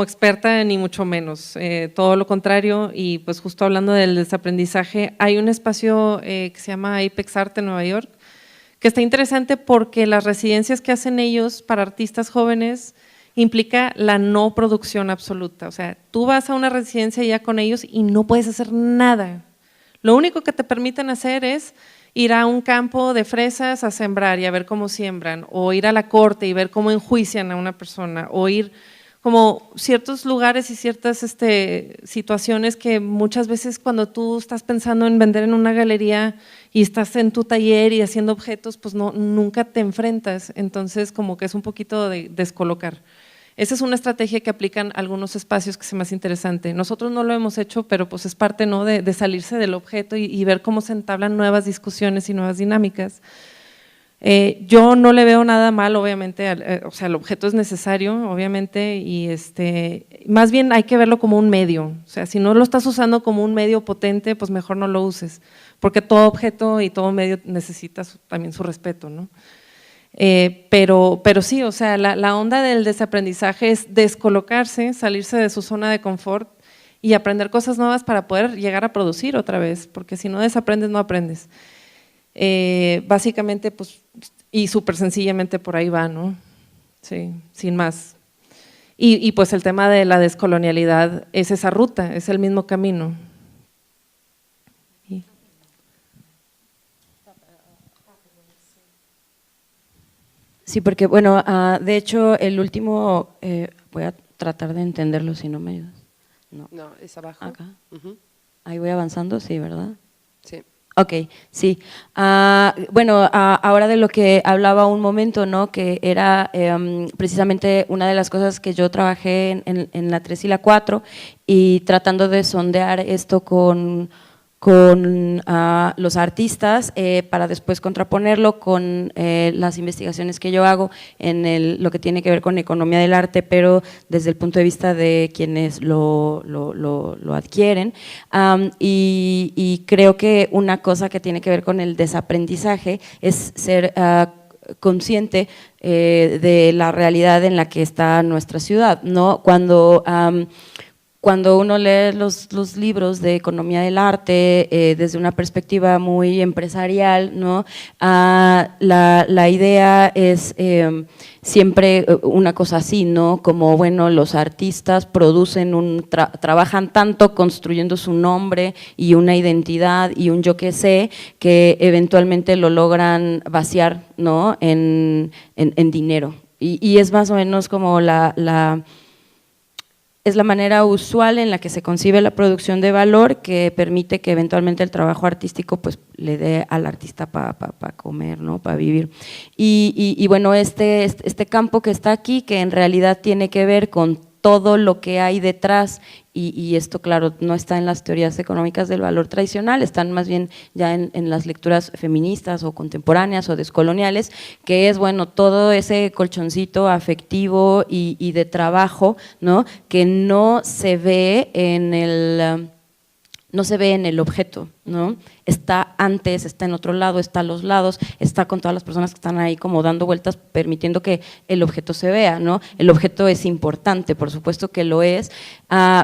experta ni mucho menos, todo lo contrario. Y pues justo hablando del desaprendizaje, hay un espacio que se llama Apex Art en Nueva York, que está interesante porque las residencias que hacen ellos para artistas jóvenes implica la no producción absoluta. O sea, tú vas a una residencia ya con ellos y no puedes hacer nada. Lo único que te permiten hacer es ir a un campo de fresas a sembrar y a ver cómo siembran, o ir a la corte y ver cómo enjuician a una persona, o ir como ciertos lugares y ciertas situaciones que muchas veces cuando tú estás pensando en vender en una galería y estás en tu taller y haciendo objetos, pues nunca te enfrentas. Entonces como que es un poquito de descolocar. Esa es una estrategia que aplican algunos espacios que se me hace interesante. Nosotros no lo hemos hecho, pero pues es parte, ¿no? de salirse del objeto y ver cómo se entablan nuevas discusiones y nuevas dinámicas. Yo no le veo nada mal, obviamente, o sea, el objeto es necesario, obviamente, y más bien hay que verlo como un medio. O sea, si no lo estás usando como un medio potente, pues mejor no lo uses, porque todo objeto y todo medio necesita también su respeto, ¿no? Pero sí, o sea, la onda del desaprendizaje es descolocarse, salirse de su zona de confort y aprender cosas nuevas para poder llegar a producir otra vez, porque si no desaprendes, no aprendes. Básicamente, pues, y súper sencillamente por ahí va, ¿no? Sí, sin más. Y pues el tema de la descolonialidad es esa ruta, es el mismo camino. Sí, porque bueno, de hecho el último, voy a tratar de entenderlo si no me ayudas. No, es abajo. Acá. Ahí voy avanzando, sí, ¿verdad? Sí. Ok, sí. Bueno, ahora de lo que hablaba un momento, ¿no? Que era precisamente una de las cosas que yo trabajé en la 3 y la 4, y tratando de sondear esto con los artistas, para después contraponerlo con las investigaciones que yo hago en lo que tiene que ver con economía del arte, pero desde el punto de vista de quienes lo adquieren. Y creo que una cosa que tiene que ver con el desaprendizaje es ser consciente de la realidad en la que está nuestra ciudad, ¿no? Cuando uno lee los libros de economía del arte desde una perspectiva muy empresarial, ¿no? La idea es siempre una cosa así, ¿no? Como, bueno, los artistas producen trabajan tanto construyendo su nombre y una identidad y un yo qué sé, que eventualmente lo logran vaciar, ¿no? en dinero. Y es más o menos como es la manera usual en la que se concibe la producción de valor, que permite que eventualmente el trabajo artístico pues le dé al artista para comer, ¿no? Para vivir. Y bueno, este campo que está aquí, que en realidad tiene que ver con todo lo que hay detrás, y esto claro no está en las teorías económicas del valor tradicional, están más bien ya en las lecturas feministas o contemporáneas o descoloniales, que es bueno todo ese colchoncito afectivo y de trabajo, ¿no? Que no se ve en el objeto, ¿no? Está antes, está en otro lado, está a los lados, está con todas las personas que están ahí como dando vueltas, permitiendo que el objeto se vea, ¿no? El objeto es importante, por supuesto que lo es,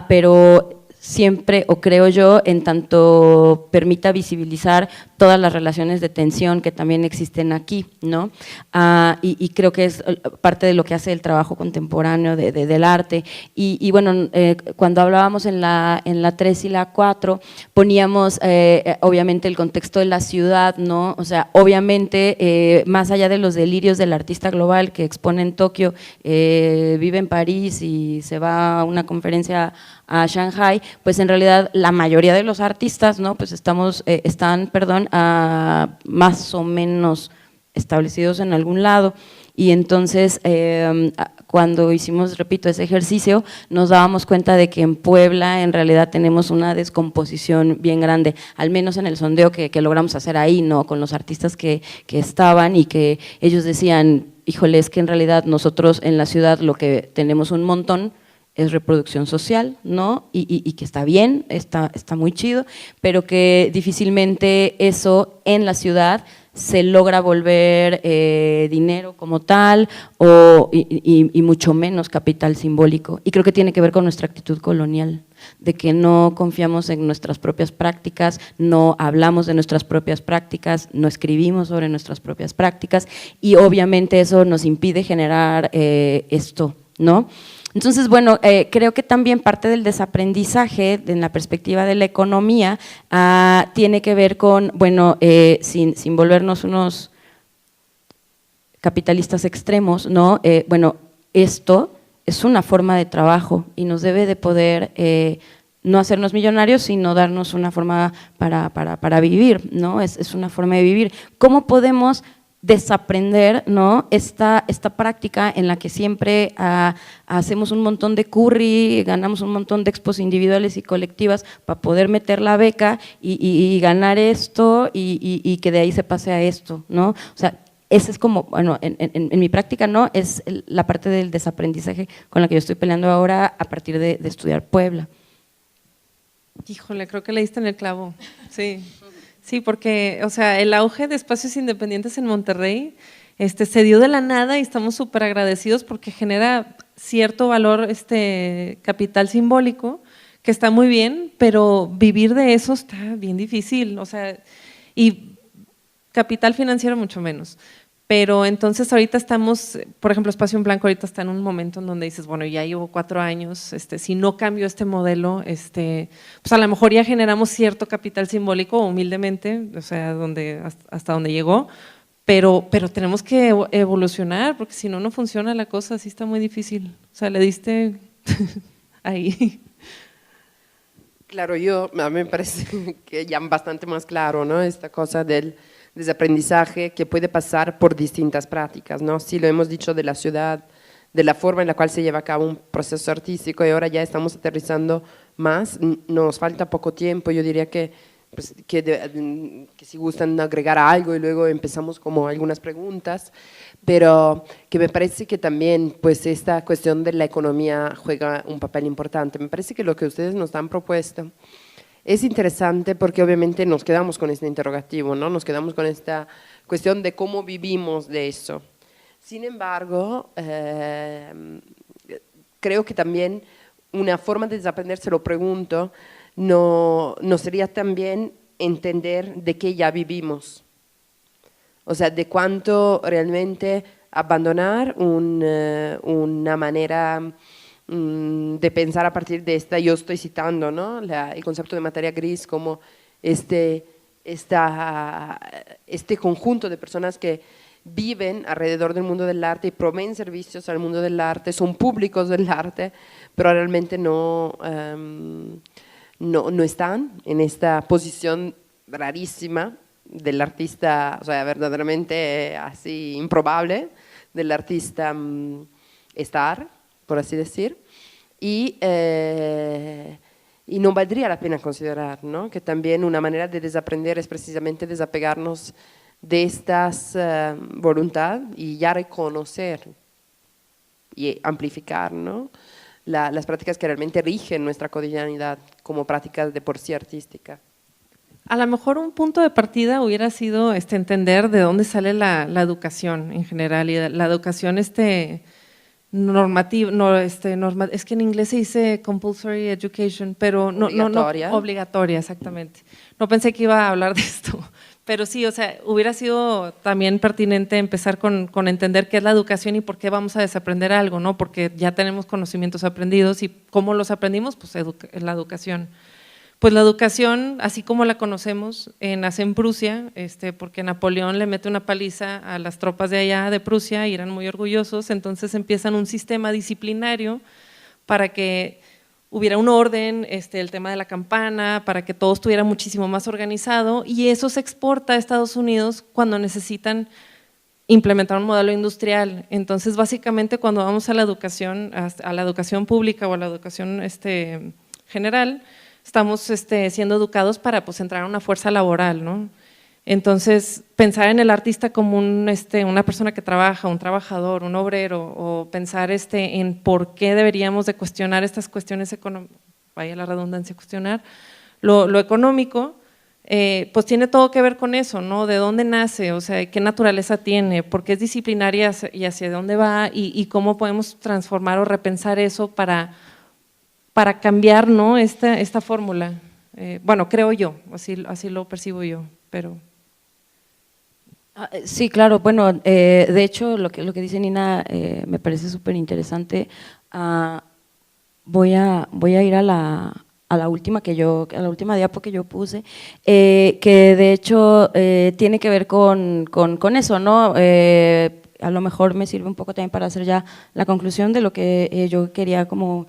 pero siempre, o creo yo, en tanto permita visibilizar todas las relaciones de tensión que también existen aquí, ¿no? Y creo que es parte de lo que hace el trabajo contemporáneo del arte. Y bueno, cuando hablábamos en la 3 y la 4, poníamos obviamente el contexto de la ciudad, ¿no? O sea, obviamente, más allá de los delirios del artista global que expone en Tokio, vive en París y se va a una conferencia a Shanghai, pues en realidad la mayoría de los artistas, ¿no? Pues están más o menos establecidos en algún lado, y entonces cuando hicimos, repito, ese ejercicio, nos dábamos cuenta de que en Puebla en realidad tenemos una descomposición bien grande, al menos en el sondeo que logramos hacer ahí, ¿no? Con los artistas que estaban, y que ellos decían, híjole, es que en realidad nosotros en la ciudad lo que tenemos un montón es reproducción social, ¿no? Y que está bien, está muy chido, pero que difícilmente eso en la ciudad se logra volver dinero como tal, y mucho menos capital simbólico. Y creo que tiene que ver con nuestra actitud colonial, de que no confiamos en nuestras propias prácticas, no hablamos de nuestras propias prácticas, no escribimos sobre nuestras propias prácticas, y obviamente eso nos impide generar esto, ¿no? Entonces, bueno, creo que también parte del desaprendizaje en la perspectiva de la economía tiene que ver con, bueno, sin volvernos unos capitalistas extremos, ¿no? Bueno, esto es una forma de trabajo y nos debe de poder no hacernos millonarios, sino darnos una forma para vivir, ¿no? Es una forma de vivir. ¿Cómo podemos desaprender, ¿no? esta práctica en la que siempre hacemos un montón de curry, ganamos un montón de expos individuales y colectivas para poder meter la beca y ganar esto, y que de ahí se pase a esto, ¿no? O sea, ese es como, bueno, en mi práctica, ¿no? Es la parte del desaprendizaje con la que yo estoy peleando ahora a partir de estudiar Puebla. Híjole, creo que le diste en el clavo, sí. Sí, porque, o sea, el auge de espacios independientes en Monterrey se dio de la nada, y estamos súper agradecidos porque genera cierto valor, capital simbólico, que está muy bien, pero vivir de eso está bien difícil, o sea, y capital financiero mucho menos. Pero entonces ahorita estamos, por ejemplo, Espacio en Blanco ahorita está en un momento en donde dices, bueno, ya llevo 4 años, si no cambio este modelo, pues a lo mejor ya generamos cierto capital simbólico, humildemente, o sea, hasta donde llegó, pero tenemos que evolucionar, porque si no, no funciona la cosa, así está muy difícil. O sea, le diste ahí. Claro, a mí me parece que ya bastante más claro, ¿no? Esta cosa del desaprendizaje que puede pasar por distintas prácticas, ¿no? Sí, lo hemos dicho de la ciudad, de la forma en la cual se lleva a cabo un proceso artístico, y ahora ya estamos aterrizando más, nos falta poco tiempo, yo diría que si gustan agregar algo y luego empezamos como algunas preguntas, pero que me parece que también pues esta cuestión de la economía juega un papel importante. Me parece que lo que ustedes nos han propuesto es interesante porque obviamente nos quedamos con este interrogativo, ¿no? Nos quedamos con esta cuestión de cómo vivimos de eso. Sin embargo, creo que también una forma de desaprender, se lo pregunto, no sería también entender de qué ya vivimos. O sea, de cuánto realmente abandonar una manera de pensar a partir de esta, yo estoy citando, ¿no? El concepto de materia gris como este conjunto de personas que viven alrededor del mundo del arte y proveen servicios al mundo del arte, son públicos del arte, pero realmente no están en esta posición rarísima del artista, o sea, verdaderamente así improbable, del artista estar, por así decir, y no valdría la pena considerar, ¿no?, que también una manera de desaprender es precisamente desapegarnos de estas voluntad y ya reconocer y amplificar, ¿no?, las prácticas que realmente rigen nuestra cotidianidad como prácticas de por sí artística. A lo mejor un punto de partida hubiera sido entender de dónde sale la educación en general, y la educación normativa, es que en inglés se dice compulsory education, pero obligatoria. Obligatoria, exactamente. No pensé que iba a hablar de esto, pero sí, o sea, hubiera sido también pertinente empezar con entender qué es la educación y por qué vamos a desaprender algo, ¿no? Porque ya tenemos conocimientos aprendidos y cómo los aprendimos, pues la educación. Pues la educación, así como la conocemos, nace en Prusia, porque Napoleón le mete una paliza a las tropas de allá de Prusia y eran muy orgullosos, entonces empiezan un sistema disciplinario para que hubiera un orden, el tema de la campana, para que todo estuviera muchísimo más organizado, y eso se exporta a Estados Unidos cuando necesitan implementar un modelo industrial. Entonces básicamente cuando vamos a la educación pública o a la educación general, estamos siendo educados para pues entrar a una fuerza laboral, ¿no? Entonces, pensar en el artista como una persona que trabaja, un trabajador, un obrero, o pensar en por qué deberíamos de cuestionar estas cuestiones económicas, vaya la redundancia, cuestionar lo económico, pues tiene todo que ver con eso, ¿no? De dónde nace, o sea, qué naturaleza tiene, por qué es disciplinaria y hacia dónde va, y cómo podemos transformar o repensar eso para cambiar, ¿no?, esta fórmula. Bueno, creo yo, así lo percibo yo, pero… Sí, claro, bueno, de hecho lo que dice Nina me parece súper interesante. Voy a ir a la última diapo que yo puse, que de hecho tiene que ver con eso, ¿no? A lo mejor me sirve un poco también para hacer ya la conclusión de lo que yo quería como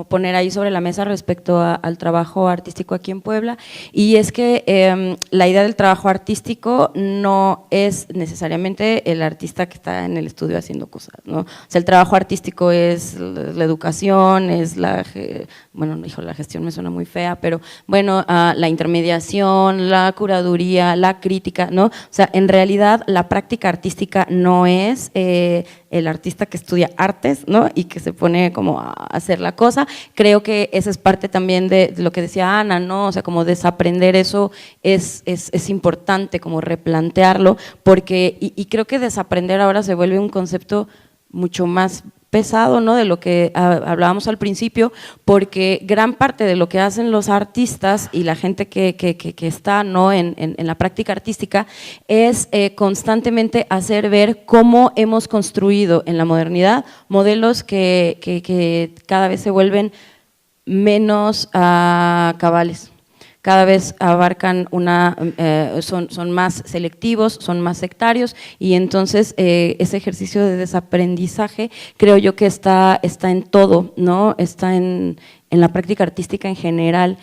poner ahí sobre la mesa respecto al trabajo artístico aquí en Puebla, y es que la idea del trabajo artístico no es necesariamente el artista que está en el estudio haciendo cosas, ¿no? O sea, el trabajo artístico es la educación, es la gestión me suena muy fea, pero bueno, la intermediación, la curaduría, la crítica, ¿no? O sea, en realidad la práctica artística no es el artista que estudia artes, ¿no?, y que se pone como a hacer la cosa. Creo que esa es parte también de lo que decía Ana, ¿no? O sea, como desaprender eso es importante, como replantearlo, porque, y creo que desaprender ahora se vuelve un concepto mucho más pesado, ¿no?, de lo que hablábamos al principio, porque gran parte de lo que hacen los artistas y la gente que está, ¿no?, en la práctica artística es constantemente hacer ver cómo hemos construido en la modernidad modelos que cada vez se vuelven menos cabales. Cada vez abarcan son más selectivos, son más sectarios, y entonces ese ejercicio de desaprendizaje creo yo que está en todo, ¿no? Está en la práctica artística en general,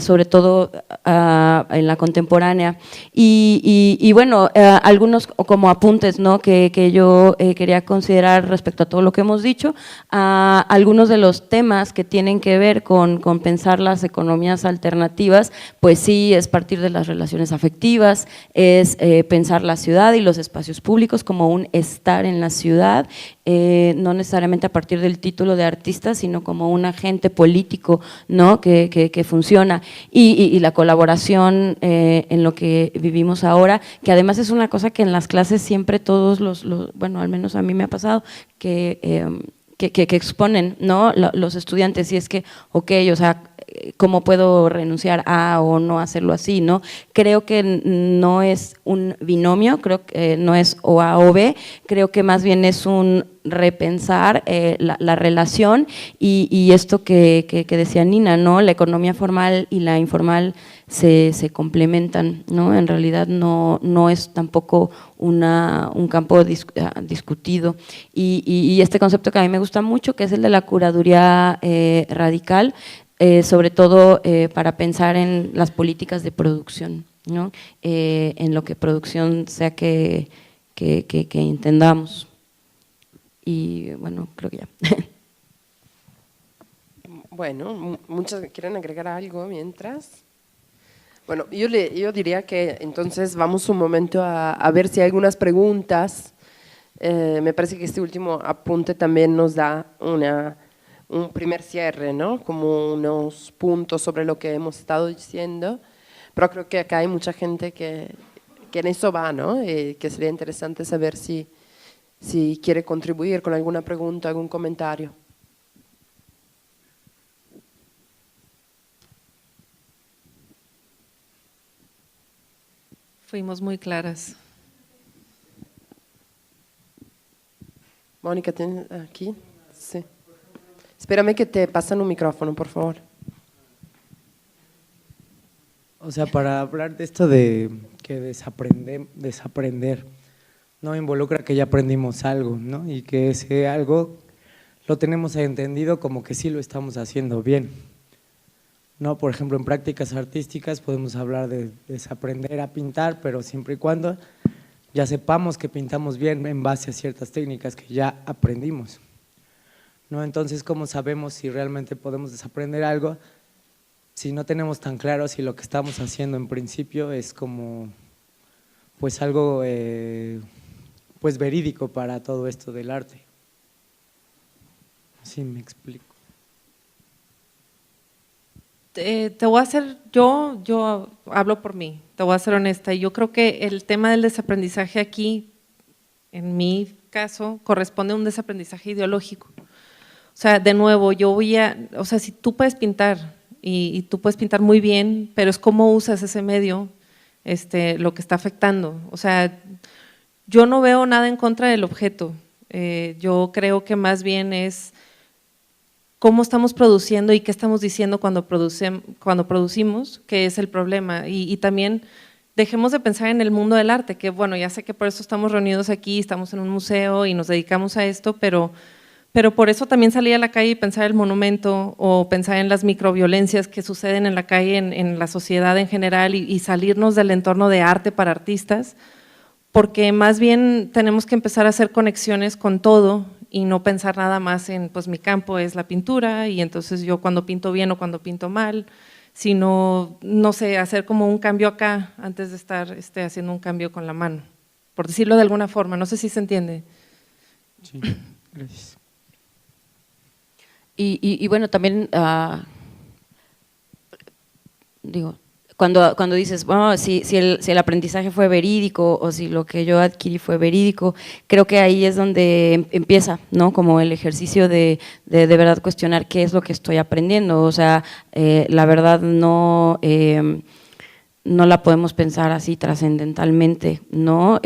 sobre todo en la contemporánea, y bueno, algunos como apuntes, ¿no?, que yo quería considerar respecto a todo lo que hemos dicho, algunos de los temas que tienen que ver con pensar las economías alternativas, pues sí, es partir de las relaciones afectivas, es pensar la ciudad y los espacios públicos como un estar en la ciudad, no necesariamente a partir del título de artista, sino como un agente político, ¿no?, que funciona, y la colaboración en lo que vivimos ahora, que además es una cosa que en las clases siempre todos bueno, al menos a mí me ha pasado, que exponen, ¿no?, los estudiantes, y es que, ok, o sea, cómo puedo renunciar a o no hacerlo así, ¿no? Creo que no es un binomio, creo que no es o A o B, creo que más bien es un repensar la relación y esto que decía Nina, ¿no? La economía formal y la informal se complementan, ¿no? En realidad no es tampoco un campo discutido y este concepto que a mí me gusta mucho, que es el de la curaduría radical, sobre todo para pensar en las políticas de producción, ¿no? En lo que producción sea que entendamos. Y bueno, creo que ya. Bueno, muchos quieren agregar algo mientras. Bueno, yo diría que entonces vamos un momento a ver si hay algunas preguntas. Me parece que este último apunte también nos da un primer cierre, ¿no? Como unos puntos sobre lo que hemos estado diciendo. Pero creo que acá hay mucha gente que en eso va, ¿no? Que sería interesante saber si quiere contribuir con alguna pregunta, algún comentario. Fuimos muy claras. Mónica, ¿tienes aquí? Sí. Espérame que te pasan un micrófono, por favor. O sea, para hablar de esto de que desaprender, no involucra que ya aprendimos algo, ¿no? Y que ese algo lo tenemos entendido como que sí lo estamos haciendo bien, ¿no? Por ejemplo, en prácticas artísticas podemos hablar de desaprender a pintar, pero siempre y cuando ya sepamos que pintamos bien en base a ciertas técnicas que ya aprendimos, ¿no? Entonces, ¿cómo sabemos si realmente podemos desaprender algo si no tenemos tan claro si lo que estamos haciendo en principio es como pues algo pues verídico para todo esto del arte? Sí, me explico. Te voy a hacer, yo hablo por mí, te voy a ser honesta, yo creo que el tema del desaprendizaje aquí, en mi caso, corresponde a un desaprendizaje ideológico. O sea, de nuevo, o sea, si tú puedes pintar y tú puedes pintar muy bien, pero es cómo usas ese medio lo que está afectando. O sea, yo no veo nada en contra del objeto, yo creo que más bien es cómo estamos produciendo y qué estamos diciendo cuando producimos, que es el problema. Y también dejemos de pensar en el mundo del arte, que bueno, ya sé que por eso estamos reunidos aquí, estamos en un museo y nos dedicamos a esto, pero por eso también salir a la calle y pensar el monumento o pensar en las microviolencias que suceden en la calle, en la sociedad en general y salirnos del entorno de arte para artistas, porque más bien tenemos que empezar a hacer conexiones con todo y no pensar nada más en, pues mi campo es la pintura y entonces yo cuando pinto bien o cuando pinto mal, sino, no sé, hacer como un cambio acá antes de estar haciendo un cambio con la mano, por decirlo de alguna forma, no sé si se entiende. Sí, gracias. Y bueno, también, digo, cuando dices, bueno, si el aprendizaje fue verídico o si lo que yo adquirí fue verídico, creo que ahí es donde empieza, ¿no? Como el ejercicio de verdad cuestionar qué es lo que estoy aprendiendo, o sea, la verdad no la podemos pensar así trascendentalmente, ¿no?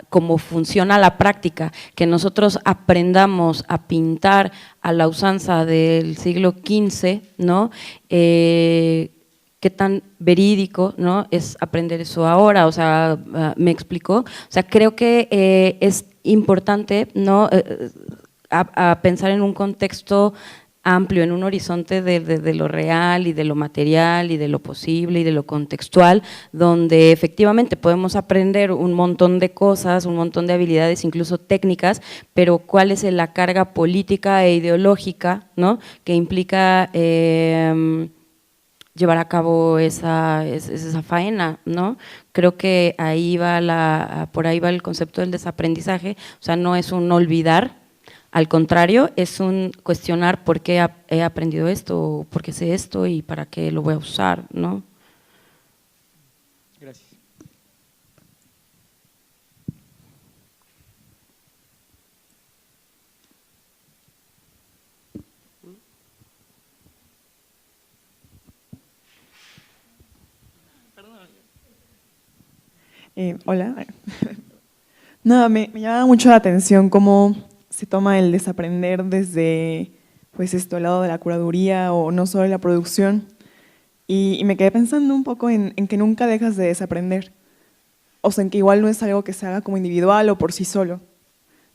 Cómo funciona la práctica, que nosotros aprendamos a pintar a la usanza del siglo XV, ¿no? Qué tan verídico, ¿no? Es aprender eso ahora, o sea, me explicó, o sea, creo que es importante, ¿no? A pensar en un contexto amplio, en un horizonte de lo real y de lo material y de lo posible y de lo contextual, donde efectivamente podemos aprender un montón de cosas, un montón de habilidades, incluso técnicas, pero cuál es la carga política e ideológica, ¿no? Que implica llevar a cabo esa faena, ¿no? Creo que por ahí va el concepto del desaprendizaje, o sea, no es un olvidar, al contrario, es un cuestionar por qué he aprendido esto, por qué sé esto y para qué lo voy a usar, ¿no? Gracias. Hola. Nada, me llama mucho la atención cómo se toma el desaprender desde pues el lado de la curaduría o no solo de la producción. Y me quedé pensando un poco en que nunca dejas de desaprender. O sea, en que igual no es algo que se haga como individual o por sí solo.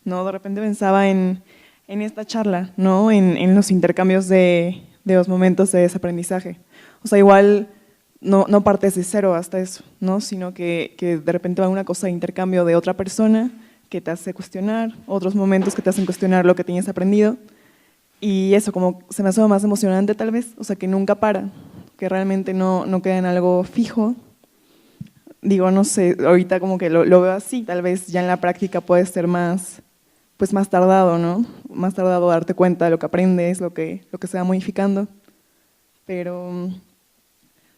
¿No? De repente pensaba en esta charla, ¿no? En los intercambios de los momentos de desaprendizaje. O sea, igual no partes de cero hasta eso, ¿no? Sino que de repente va una cosa de intercambio de otra persona que te hace cuestionar, otros momentos que te hacen cuestionar lo que tienes aprendido. Y eso, como se me hace más emocionante tal vez, o sea, que nunca para, que realmente no queda en algo fijo. Digo, no sé, ahorita como que lo veo así, tal vez ya en la práctica puede ser más, pues más tardado, ¿no? Más tardado darte cuenta de lo que aprendes, lo que se va modificando. Pero,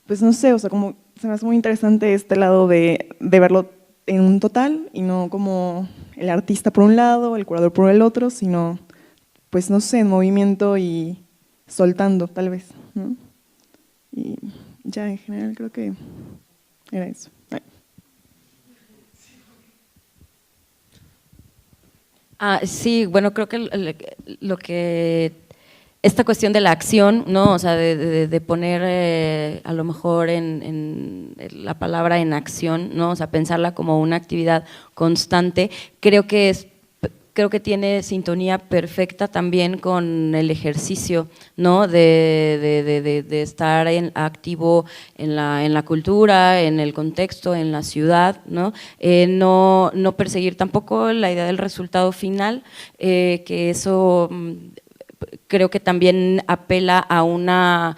pues no sé, o sea, como se me hace muy interesante este lado de verlo en un total y no como el artista por un lado, el curador por el otro, sino, pues no sé, en movimiento y soltando tal vez, ¿no? Y ya en general creo que era eso. Sí, bueno, creo que lo que esta cuestión de la acción, ¿no? O sea, de poner a lo mejor en la palabra en acción, ¿no? O sea, pensarla como una actividad constante, creo que tiene sintonía perfecta también con el ejercicio, ¿no? De estar activo en la cultura, en el contexto, en la ciudad, ¿no? No perseguir tampoco la idea del resultado final, que eso creo que también apela a una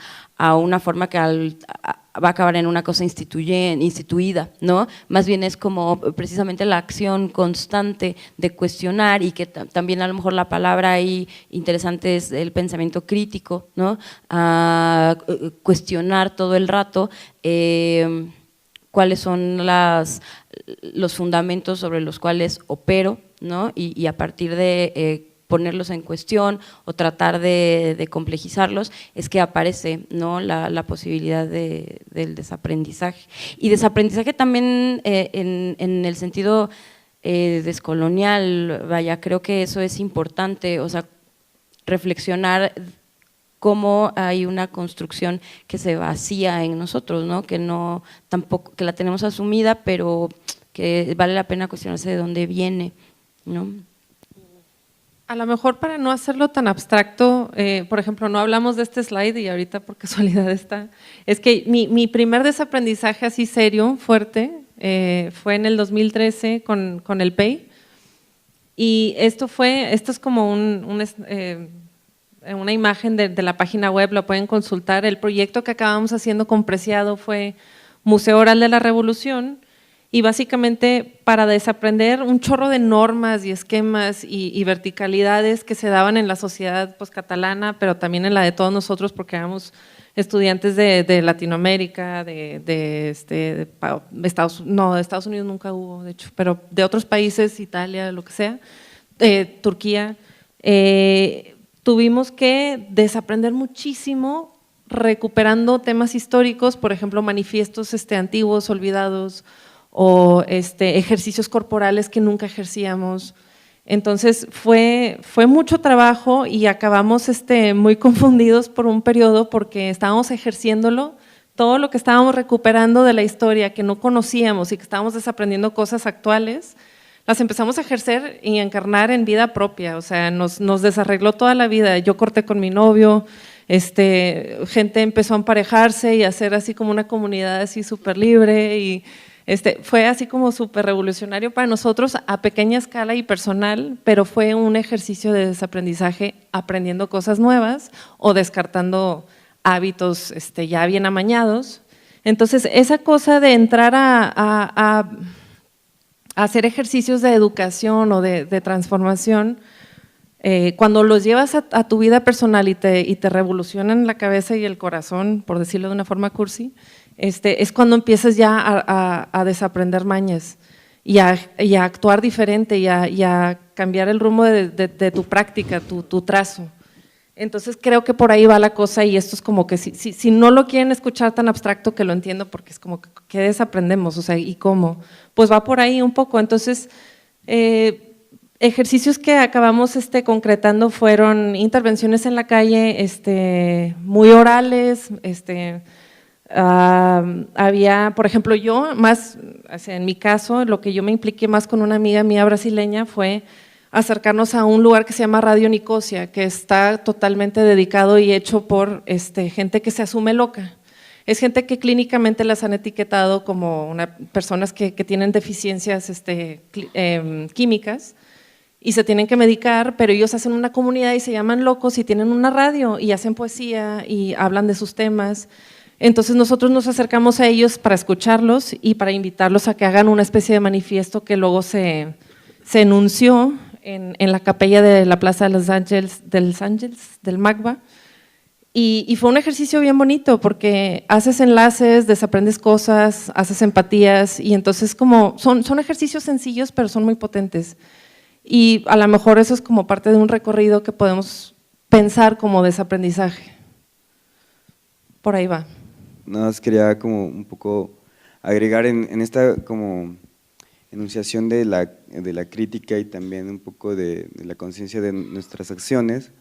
forma que va a acabar en una cosa instituida, ¿no? Más bien es como precisamente la acción constante de cuestionar y que también a lo mejor la palabra ahí interesante es el pensamiento crítico, ¿no? A cuestionar todo el rato cuáles son los fundamentos sobre los cuales opero, ¿no? Y a partir de ponerlos en cuestión o tratar de complejizarlos, es que aparece, ¿no? la posibilidad del desaprendizaje. Y desaprendizaje también en el sentido descolonial, vaya, creo que eso es importante, o sea, reflexionar cómo hay una construcción que se vacía en nosotros, ¿no? Que tampoco, que la tenemos asumida, pero que vale la pena cuestionarse de dónde viene, ¿no? A lo mejor para no hacerlo tan abstracto, por ejemplo, no hablamos de este slide y ahorita por casualidad está, es que mi primer desaprendizaje así serio, fuerte, fue en el 2013 con el PEI, y esto es como una imagen de la página web, lo pueden consultar. El proyecto que acabamos haciendo con Preciado fue Museo Oral de la Revolución, y básicamente para desaprender un chorro de normas y esquemas y verticalidades que se daban en la sociedad pues, catalana, pero también en la de todos nosotros, porque éramos estudiantes de Latinoamérica, de Estados Unidos nunca hubo, de hecho, pero de otros países, Italia, lo que sea, Turquía, tuvimos que desaprender muchísimo recuperando temas históricos, por ejemplo, manifiestos antiguos, olvidados, o ejercicios corporales que nunca ejercíamos. Entonces fue mucho trabajo y acabamos muy confundidos por un periodo porque estábamos ejerciéndolo, todo lo que estábamos recuperando de la historia que no conocíamos y que estábamos desaprendiendo cosas actuales, las empezamos a ejercer y encarnar en vida propia, o sea, nos desarregló toda la vida. Yo corté con mi novio, gente empezó a emparejarse y a hacer así como una comunidad así súper libre y fue así como súper revolucionario para nosotros a pequeña escala y personal, pero fue un ejercicio de desaprendizaje aprendiendo cosas nuevas o descartando hábitos ya bien amañados. Entonces, esa cosa de entrar a hacer ejercicios de educación o de transformación, cuando los llevas a tu vida personal y te revolucionan la cabeza y el corazón, por decirlo de una forma cursi, es cuando empiezas ya a desaprender mañas y a actuar diferente y a cambiar el rumbo de tu práctica, tu trazo. Entonces creo que por ahí va la cosa y esto es como que si no lo quieren escuchar tan abstracto, que lo entiendo porque es como que ¿qué desaprendemos? O sea, ¿y cómo? Pues va por ahí un poco. Entonces, ejercicios que acabamos concretando fueron intervenciones en la calle, muy orales, había, por ejemplo, yo más, o sea, en mi caso, lo que yo me impliqué más con una amiga mía brasileña fue acercarnos a un lugar que se llama Radio Nicosia, que está totalmente dedicado y hecho por gente que se asume loca. Es gente que clínicamente las han etiquetado como personas que tienen deficiencias químicas y se tienen que medicar, pero ellos hacen una comunidad y se llaman locos y tienen una radio y hacen poesía y hablan de sus temas. Entonces nosotros nos acercamos a ellos para escucharlos y para invitarlos a que hagan una especie de manifiesto que luego se enunció en la capella de la Plaza de los Ángeles, del MACBA, y fue un ejercicio bien bonito porque haces enlaces, desaprendes cosas, haces empatías y entonces son ejercicios sencillos pero son muy potentes y a lo mejor eso es como parte de un recorrido que podemos pensar como desaprendizaje. Por ahí va. Nada más quería como un poco agregar en esta como enunciación de la crítica y también un poco de la conciencia de nuestras acciones,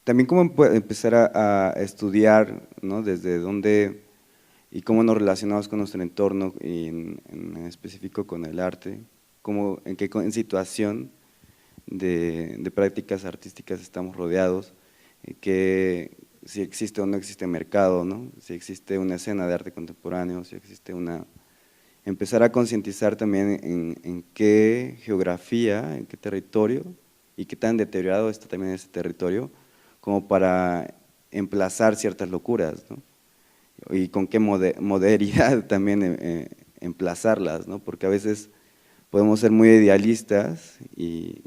también cómo empezar a estudiar, ¿no? Desde dónde y cómo nos relacionamos con nuestro entorno y en específico con el arte, en situación de prácticas artísticas estamos rodeados, si existe o no existe mercado, ¿no? Si existe una escena de arte contemporáneo, si existe empezar a concientizar también en qué geografía, en qué territorio y qué tan deteriorado está también ese territorio como para emplazar ciertas locuras, ¿no? Y con qué modernidad también emplazarlas, ¿no? Porque a veces podemos ser muy idealistas y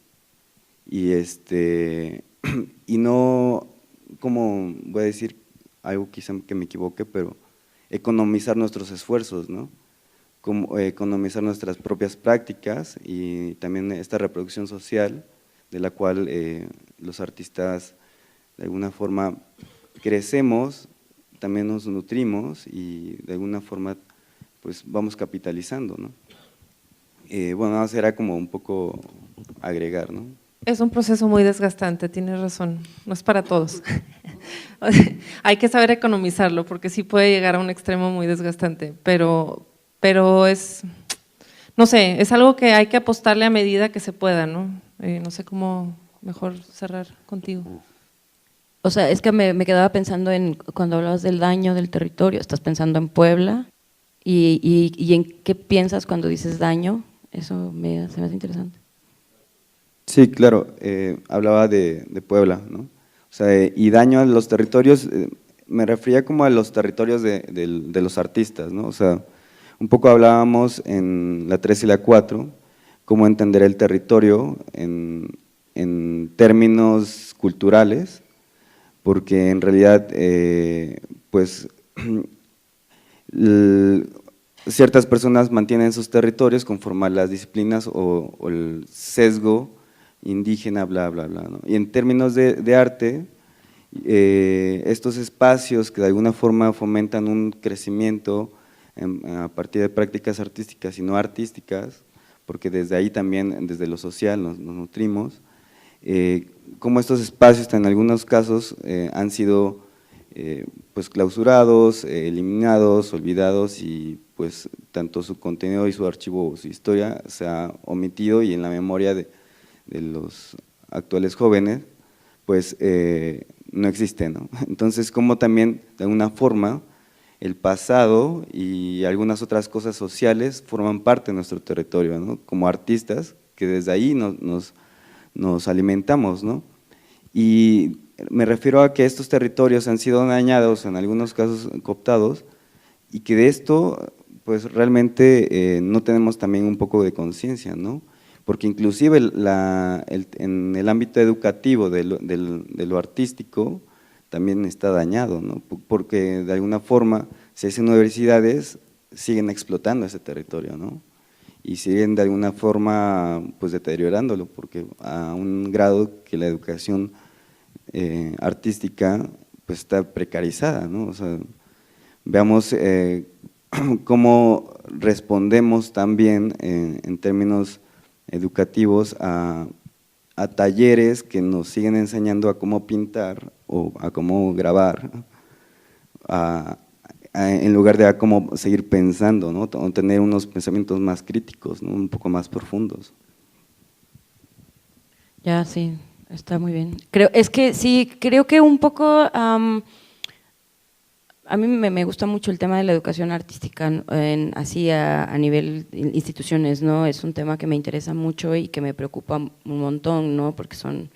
no, como voy a decir algo quizá que me equivoque, pero economizar nuestros esfuerzos, ¿no? Como economizar nuestras propias prácticas y también esta reproducción social de la cual los artistas de alguna forma crecemos, también nos nutrimos y de alguna forma pues vamos capitalizando, ¿no? Bueno, era como un poco agregar, ¿no? Es un proceso muy desgastante, tienes razón, no es para todos. Hay que saber economizarlo porque sí puede llegar a un extremo muy desgastante, pero es, no sé, es algo que hay que apostarle a medida que se pueda, ¿no? No sé cómo mejor cerrar contigo. O sea, es que me quedaba pensando en cuando hablabas del daño del territorio, estás pensando en Puebla y en qué piensas cuando dices daño, eso se me hace interesante. Sí, claro, hablaba de Puebla, ¿no? O sea, y daño a los territorios, me refería como a los territorios de los artistas, ¿no? O sea, un poco hablábamos en la 3 y la 4, cómo entender el territorio en términos culturales, porque en realidad, pues, ciertas personas mantienen sus territorios conforme a las disciplinas o el sesgo indígena, bla, bla, bla, ¿no? Y en términos de arte, estos espacios que de alguna forma fomentan un crecimiento a partir de prácticas artísticas y no artísticas, porque desde ahí también, desde lo social nos nutrimos, como estos espacios en algunos casos han sido pues clausurados, eliminados, olvidados y pues tanto su contenido y su archivo o su historia se ha omitido y en la memoria de los actuales jóvenes pues no existe, ¿no? Entonces como también de alguna forma el pasado y algunas otras cosas sociales forman parte de nuestro territorio, ¿no? Como artistas que desde ahí nos alimentamos, ¿no? Y me refiero a que estos territorios han sido dañados, en algunos casos cooptados, y que de esto pues realmente no tenemos también un poco de conciencia, ¿no? Porque inclusive en el ámbito educativo de lo artístico también está dañado, ¿no? Porque de alguna forma, si esas universidades siguen explotando ese territorio, ¿no? y siguen de alguna forma pues deteriorándolo, porque a un grado que la educación artística pues está precarizada, ¿no? O sea, veamos cómo respondemos también en términos educativos a talleres que nos siguen enseñando a cómo pintar o a cómo grabar, en lugar de a cómo seguir pensando, ¿no? O tener unos pensamientos más críticos, ¿no? Un poco más profundos. Ya, sí, está muy bien. Creo que un poco… a mí me gusta mucho el tema de la educación artística, así a nivel instituciones, ¿no? Es un tema que me interesa mucho y que me preocupa un montón, ¿no? Porque son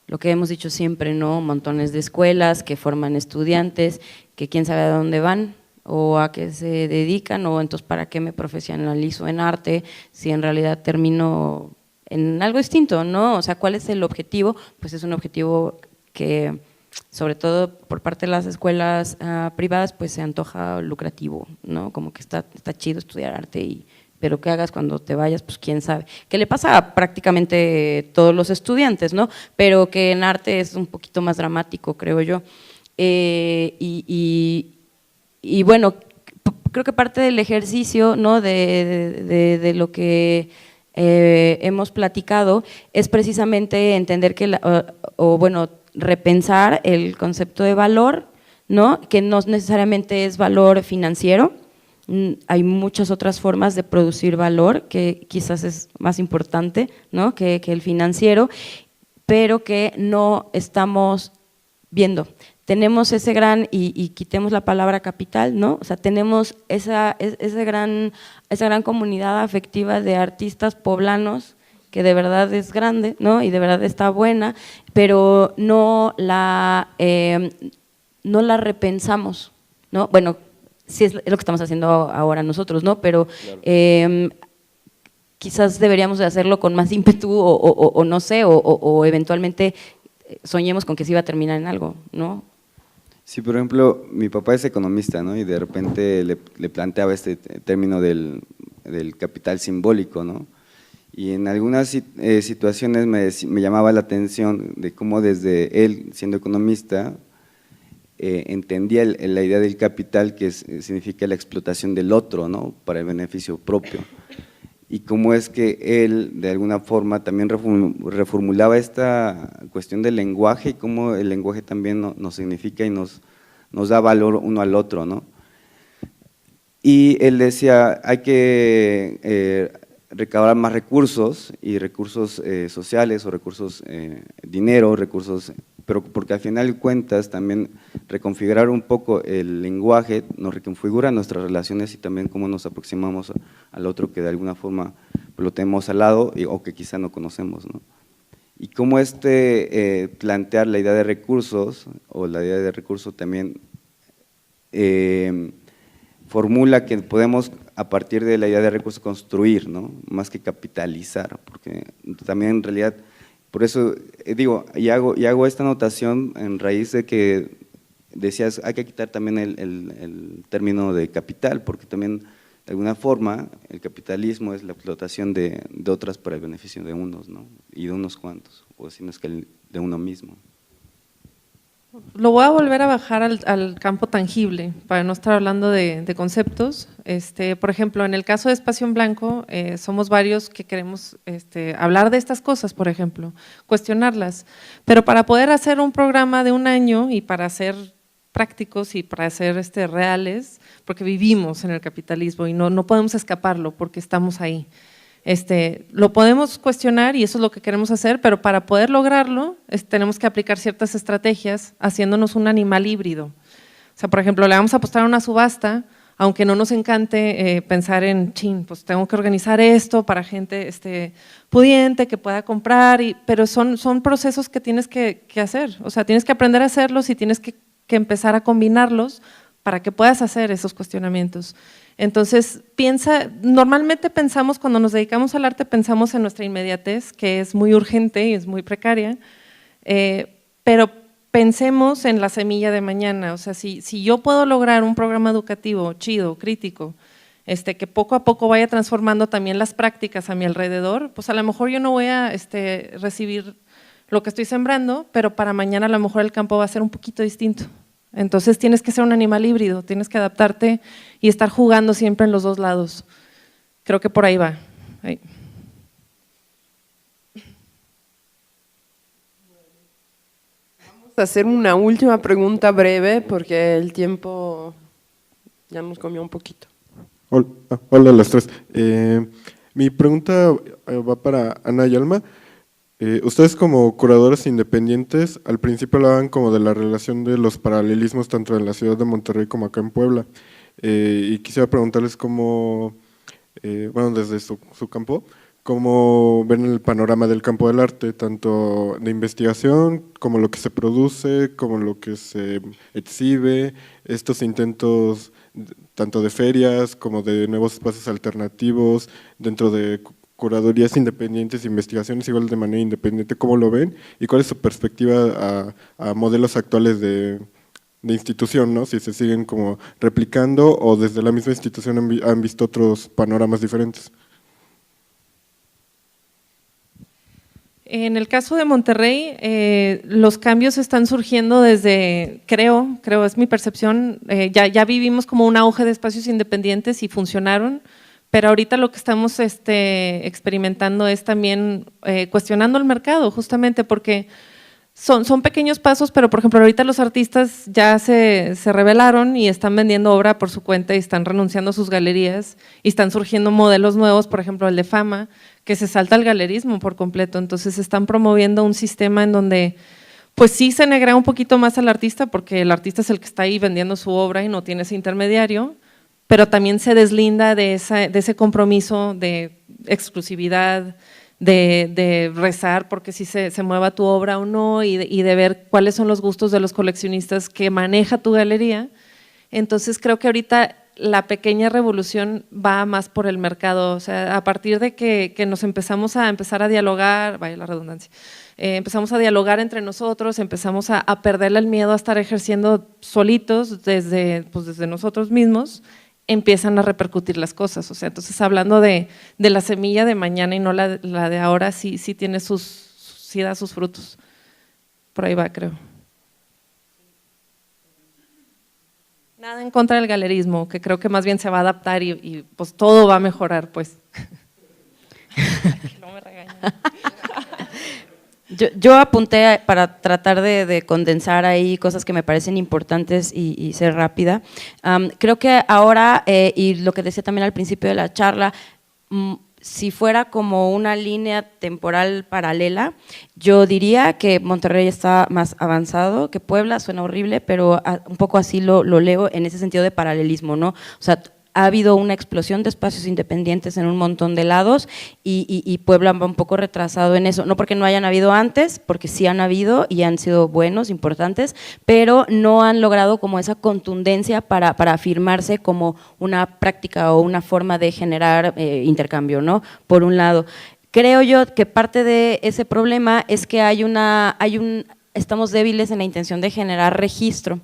lo que hemos dicho siempre, ¿no? Montones de escuelas que forman estudiantes que quién sabe a dónde van o a qué se dedican, o entonces para qué me profesionalizo en arte si en realidad termino en algo distinto, ¿no? O sea, ¿cuál es el objetivo? Pues es un objetivo que, sobre todo por parte de las escuelas privadas, pues se antoja lucrativo, ¿no? Como que está chido estudiar arte, pero qué hagas cuando te vayas, pues quién sabe. Que le pasa a prácticamente todos los estudiantes, ¿no? Pero que en arte es un poquito más dramático, creo yo. Y bueno, creo que parte del ejercicio, ¿no? de lo que hemos platicado es precisamente entender que, bueno, repensar el concepto de valor, ¿no? Que no necesariamente es valor financiero, hay muchas otras formas de producir valor que quizás es más importante, ¿no? que el financiero, pero que no estamos viendo. Tenemos ese gran, y quitemos la palabra capital, ¿no? O sea, tenemos esa gran comunidad afectiva de artistas poblanos que de verdad es grande, ¿no? Y de verdad está buena, pero no la repensamos, ¿no? Bueno, sí es lo que estamos haciendo ahora nosotros, ¿no? Pero claro, quizás deberíamos de hacerlo con más ímpetu o no sé, o eventualmente soñemos con que se iba a terminar en algo, ¿no? Sí, por ejemplo, mi papá es economista, ¿no? Y de repente le planteaba este término del capital simbólico, ¿no? Y en algunas situaciones me llamaba la atención de cómo desde él, siendo economista, entendía la idea del capital, que significa la explotación del otro, ¿no? Para el beneficio propio. Y cómo es que él, de alguna forma, también reformulaba esta cuestión del lenguaje y cómo el lenguaje también nos significa y nos da valor uno al otro, ¿no? Y él decía, hay que recaudar más recursos, y recursos sociales o recursos, dinero, recursos, pero porque al final de cuentas también reconfigurar un poco el lenguaje nos reconfigura nuestras relaciones y también cómo nos aproximamos al otro que de alguna forma lo tenemos al lado o que quizá no conocemos, ¿no? Y cómo plantear la idea de recursos o la idea de recurso también formula que podemos a partir de la idea de recursos construir, ¿no? Más que capitalizar, porque también en realidad, por eso digo, y hago esta anotación en raíz de que decías, hay que quitar también el término de capital, porque también de alguna forma el capitalismo es la explotación de otras para el beneficio de unos, ¿no? Y de unos cuantos, o si no es que de uno mismo. Lo voy a volver a bajar al campo tangible, para no estar hablando de conceptos. Por ejemplo, en el caso de Espacio en Blanco, somos varios que queremos hablar de estas cosas, por ejemplo, cuestionarlas, pero para poder hacer un programa de un año y para ser prácticos y para ser reales, porque vivimos en el capitalismo y no podemos escaparlo porque estamos ahí. Lo podemos cuestionar y eso es lo que queremos hacer, pero para poder lograrlo tenemos que aplicar ciertas estrategias haciéndonos un animal híbrido. O sea, por ejemplo, le vamos a apostar a una subasta, aunque no nos encante pensar en, pues tengo que organizar esto para gente pudiente que pueda comprar, pero son procesos que tienes que hacer, o sea, tienes que aprender a hacerlos y tienes que empezar a combinarlos para que puedas hacer esos cuestionamientos. Entonces, normalmente pensamos, cuando nos dedicamos al arte, pensamos en nuestra inmediatez, que es muy urgente y es muy precaria, pero pensemos en la semilla de mañana. O sea, si yo puedo lograr un programa educativo chido, crítico, que poco a poco vaya transformando también las prácticas a mi alrededor, pues a lo mejor yo no voy a recibir lo que estoy sembrando, pero para mañana a lo mejor el campo va a ser un poquito distinto. Entonces tienes que ser un animal híbrido, tienes que adaptarte y estar jugando siempre en los dos lados. Creo que por ahí va. Ahí. Vamos a hacer una última pregunta breve porque el tiempo ya nos comió un poquito. Hola a las tres. Mi pregunta va para Ana y Alma. Ustedes como curadoras independientes, al principio hablaban como de la relación de los paralelismos tanto en la ciudad de Monterrey como acá en Puebla. Y quisiera preguntarles cómo, bueno, desde su campo, cómo ven el panorama del campo del arte, tanto de investigación como lo que se produce, como lo que se exhibe, estos intentos tanto de ferias como de nuevos espacios alternativos dentro de curadurías independientes, investigaciones igual de manera independiente, ¿cómo lo ven? ¿Y cuál es su perspectiva a modelos actuales de institución, ¿no? Si se siguen como replicando o desde la misma institución han visto otros panoramas diferentes. En el caso de Monterrey, los cambios están surgiendo desde, creo, es mi percepción, ya vivimos como un auge de espacios independientes y funcionaron, pero ahorita lo que estamos experimentando es también cuestionando el mercado, justamente porque son pequeños pasos, pero por ejemplo ahorita los artistas ya se rebelaron y están vendiendo obra por su cuenta y están renunciando a sus galerías y están surgiendo modelos nuevos, por ejemplo el de Fama, que se salta al galerismo por completo, entonces están promoviendo un sistema en donde pues sí se negra un poquito más al artista porque el artista es el que está ahí vendiendo su obra y no tiene ese intermediario, pero también se deslinda de ese compromiso de exclusividad, de rezar porque si se mueva tu obra o no y de ver cuáles son los gustos de los coleccionistas que maneja tu galería. Entonces creo que ahorita la pequeña revolución va más por el mercado, o sea, a partir de que nos empezamos a dialogar, vaya la redundancia, empezamos a dialogar entre nosotros, empezamos a perderle el miedo a estar ejerciendo solitos desde nosotros mismos, empiezan a repercutir las cosas, o sea, entonces hablando de la semilla de mañana y no la de ahora, sí tiene sí da sus frutos, por ahí va creo. Nada en contra del galerismo, que creo que más bien se va a adaptar y pues todo va a mejorar, pues. Que no me regañen. Yo apunté para tratar de condensar ahí cosas que me parecen importantes y ser rápida. Creo que ahora, y lo que decía también al principio de la charla, si fuera como una línea temporal paralela, yo diría que Monterrey está más avanzado que Puebla, suena horrible, pero un poco así lo leo en ese sentido de paralelismo, ¿no? O sea, ha habido una explosión de espacios independientes en un montón de lados y Puebla va un poco retrasado en eso, no porque no hayan habido antes, porque sí han habido y han sido buenos, importantes, pero no han logrado como esa contundencia para afirmarse como una práctica o una forma de generar intercambio, ¿no? Por un lado. Creo yo que parte de ese problema es que estamos débiles en la intención de generar registro.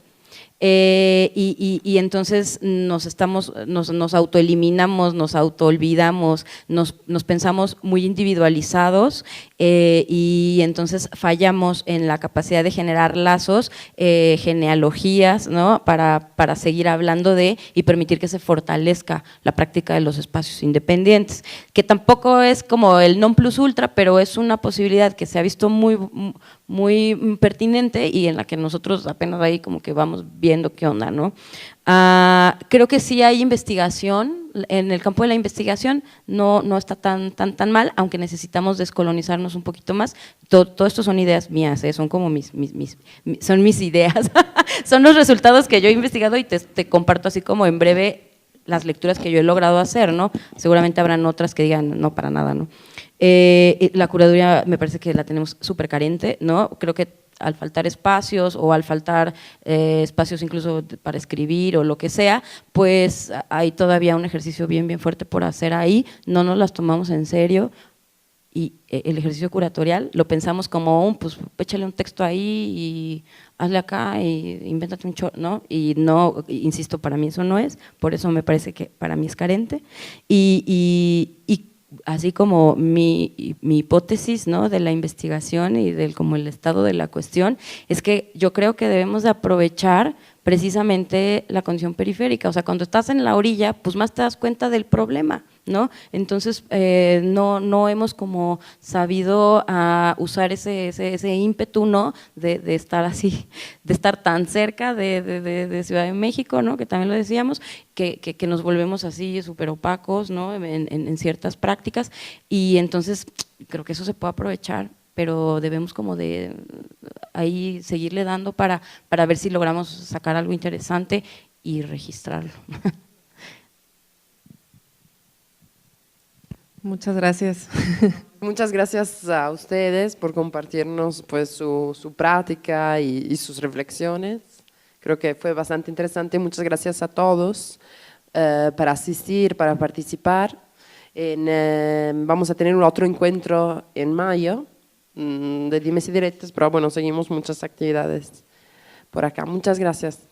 Y entonces nos autoeliminamos, nos autoolvidamos, nos pensamos muy individualizados y entonces fallamos en la capacidad de generar lazos, genealogías, ¿no? para seguir hablando y permitir que se fortalezca la práctica de los espacios independientes, que tampoco es como el non plus ultra, pero es una posibilidad que se ha visto muy pertinente y en la que nosotros apenas ahí como que vamos viendo qué onda, ¿no? Creo que sí hay investigación, en el campo de la investigación no está tan mal, aunque necesitamos descolonizarnos un poquito más. Todo esto son ideas mías, son como son mis ideas, son los resultados que yo he investigado y te comparto así como en breve las lecturas que yo he logrado hacer, ¿no? Seguramente habrán otras que digan no para nada, ¿no? La curaduría me parece que la tenemos súper carente, ¿no? Creo que al faltar espacios o al faltar espacios incluso para escribir o lo que sea, pues hay todavía un ejercicio bien fuerte por hacer ahí, no nos las tomamos en serio y el ejercicio curatorial lo pensamos como pues échale un texto ahí y hazle acá y invéntate un show, ¿no? Y no, insisto, para mí eso no es, por eso me parece que para mí es carente. Y así como mi hipótesis, ¿no?, de la investigación y del como el estado de la cuestión, es que yo creo que debemos de aprovechar precisamente la condición periférica, o sea, cuando estás en la orilla, pues más te das cuenta del problema, ¿no? Entonces, no hemos como sabido usar ese ímpetu, ¿no?, de estar así, de estar tan cerca de Ciudad de México, ¿no?, que también lo decíamos, que nos volvemos así súper opacos, ¿no?, en ciertas prácticas, y entonces creo que eso se puede aprovechar, pero debemos como de ahí seguirle dando para ver si logramos sacar algo interesante y registrarlo. Muchas gracias. Muchas gracias a ustedes por compartirnos pues su práctica y sus reflexiones. Creo que fue bastante interesante. Muchas gracias a todos para asistir, para participar. Vamos a tener un otro encuentro en mayo de Dimes y Diretes, pero bueno, seguimos muchas actividades por acá. Muchas gracias.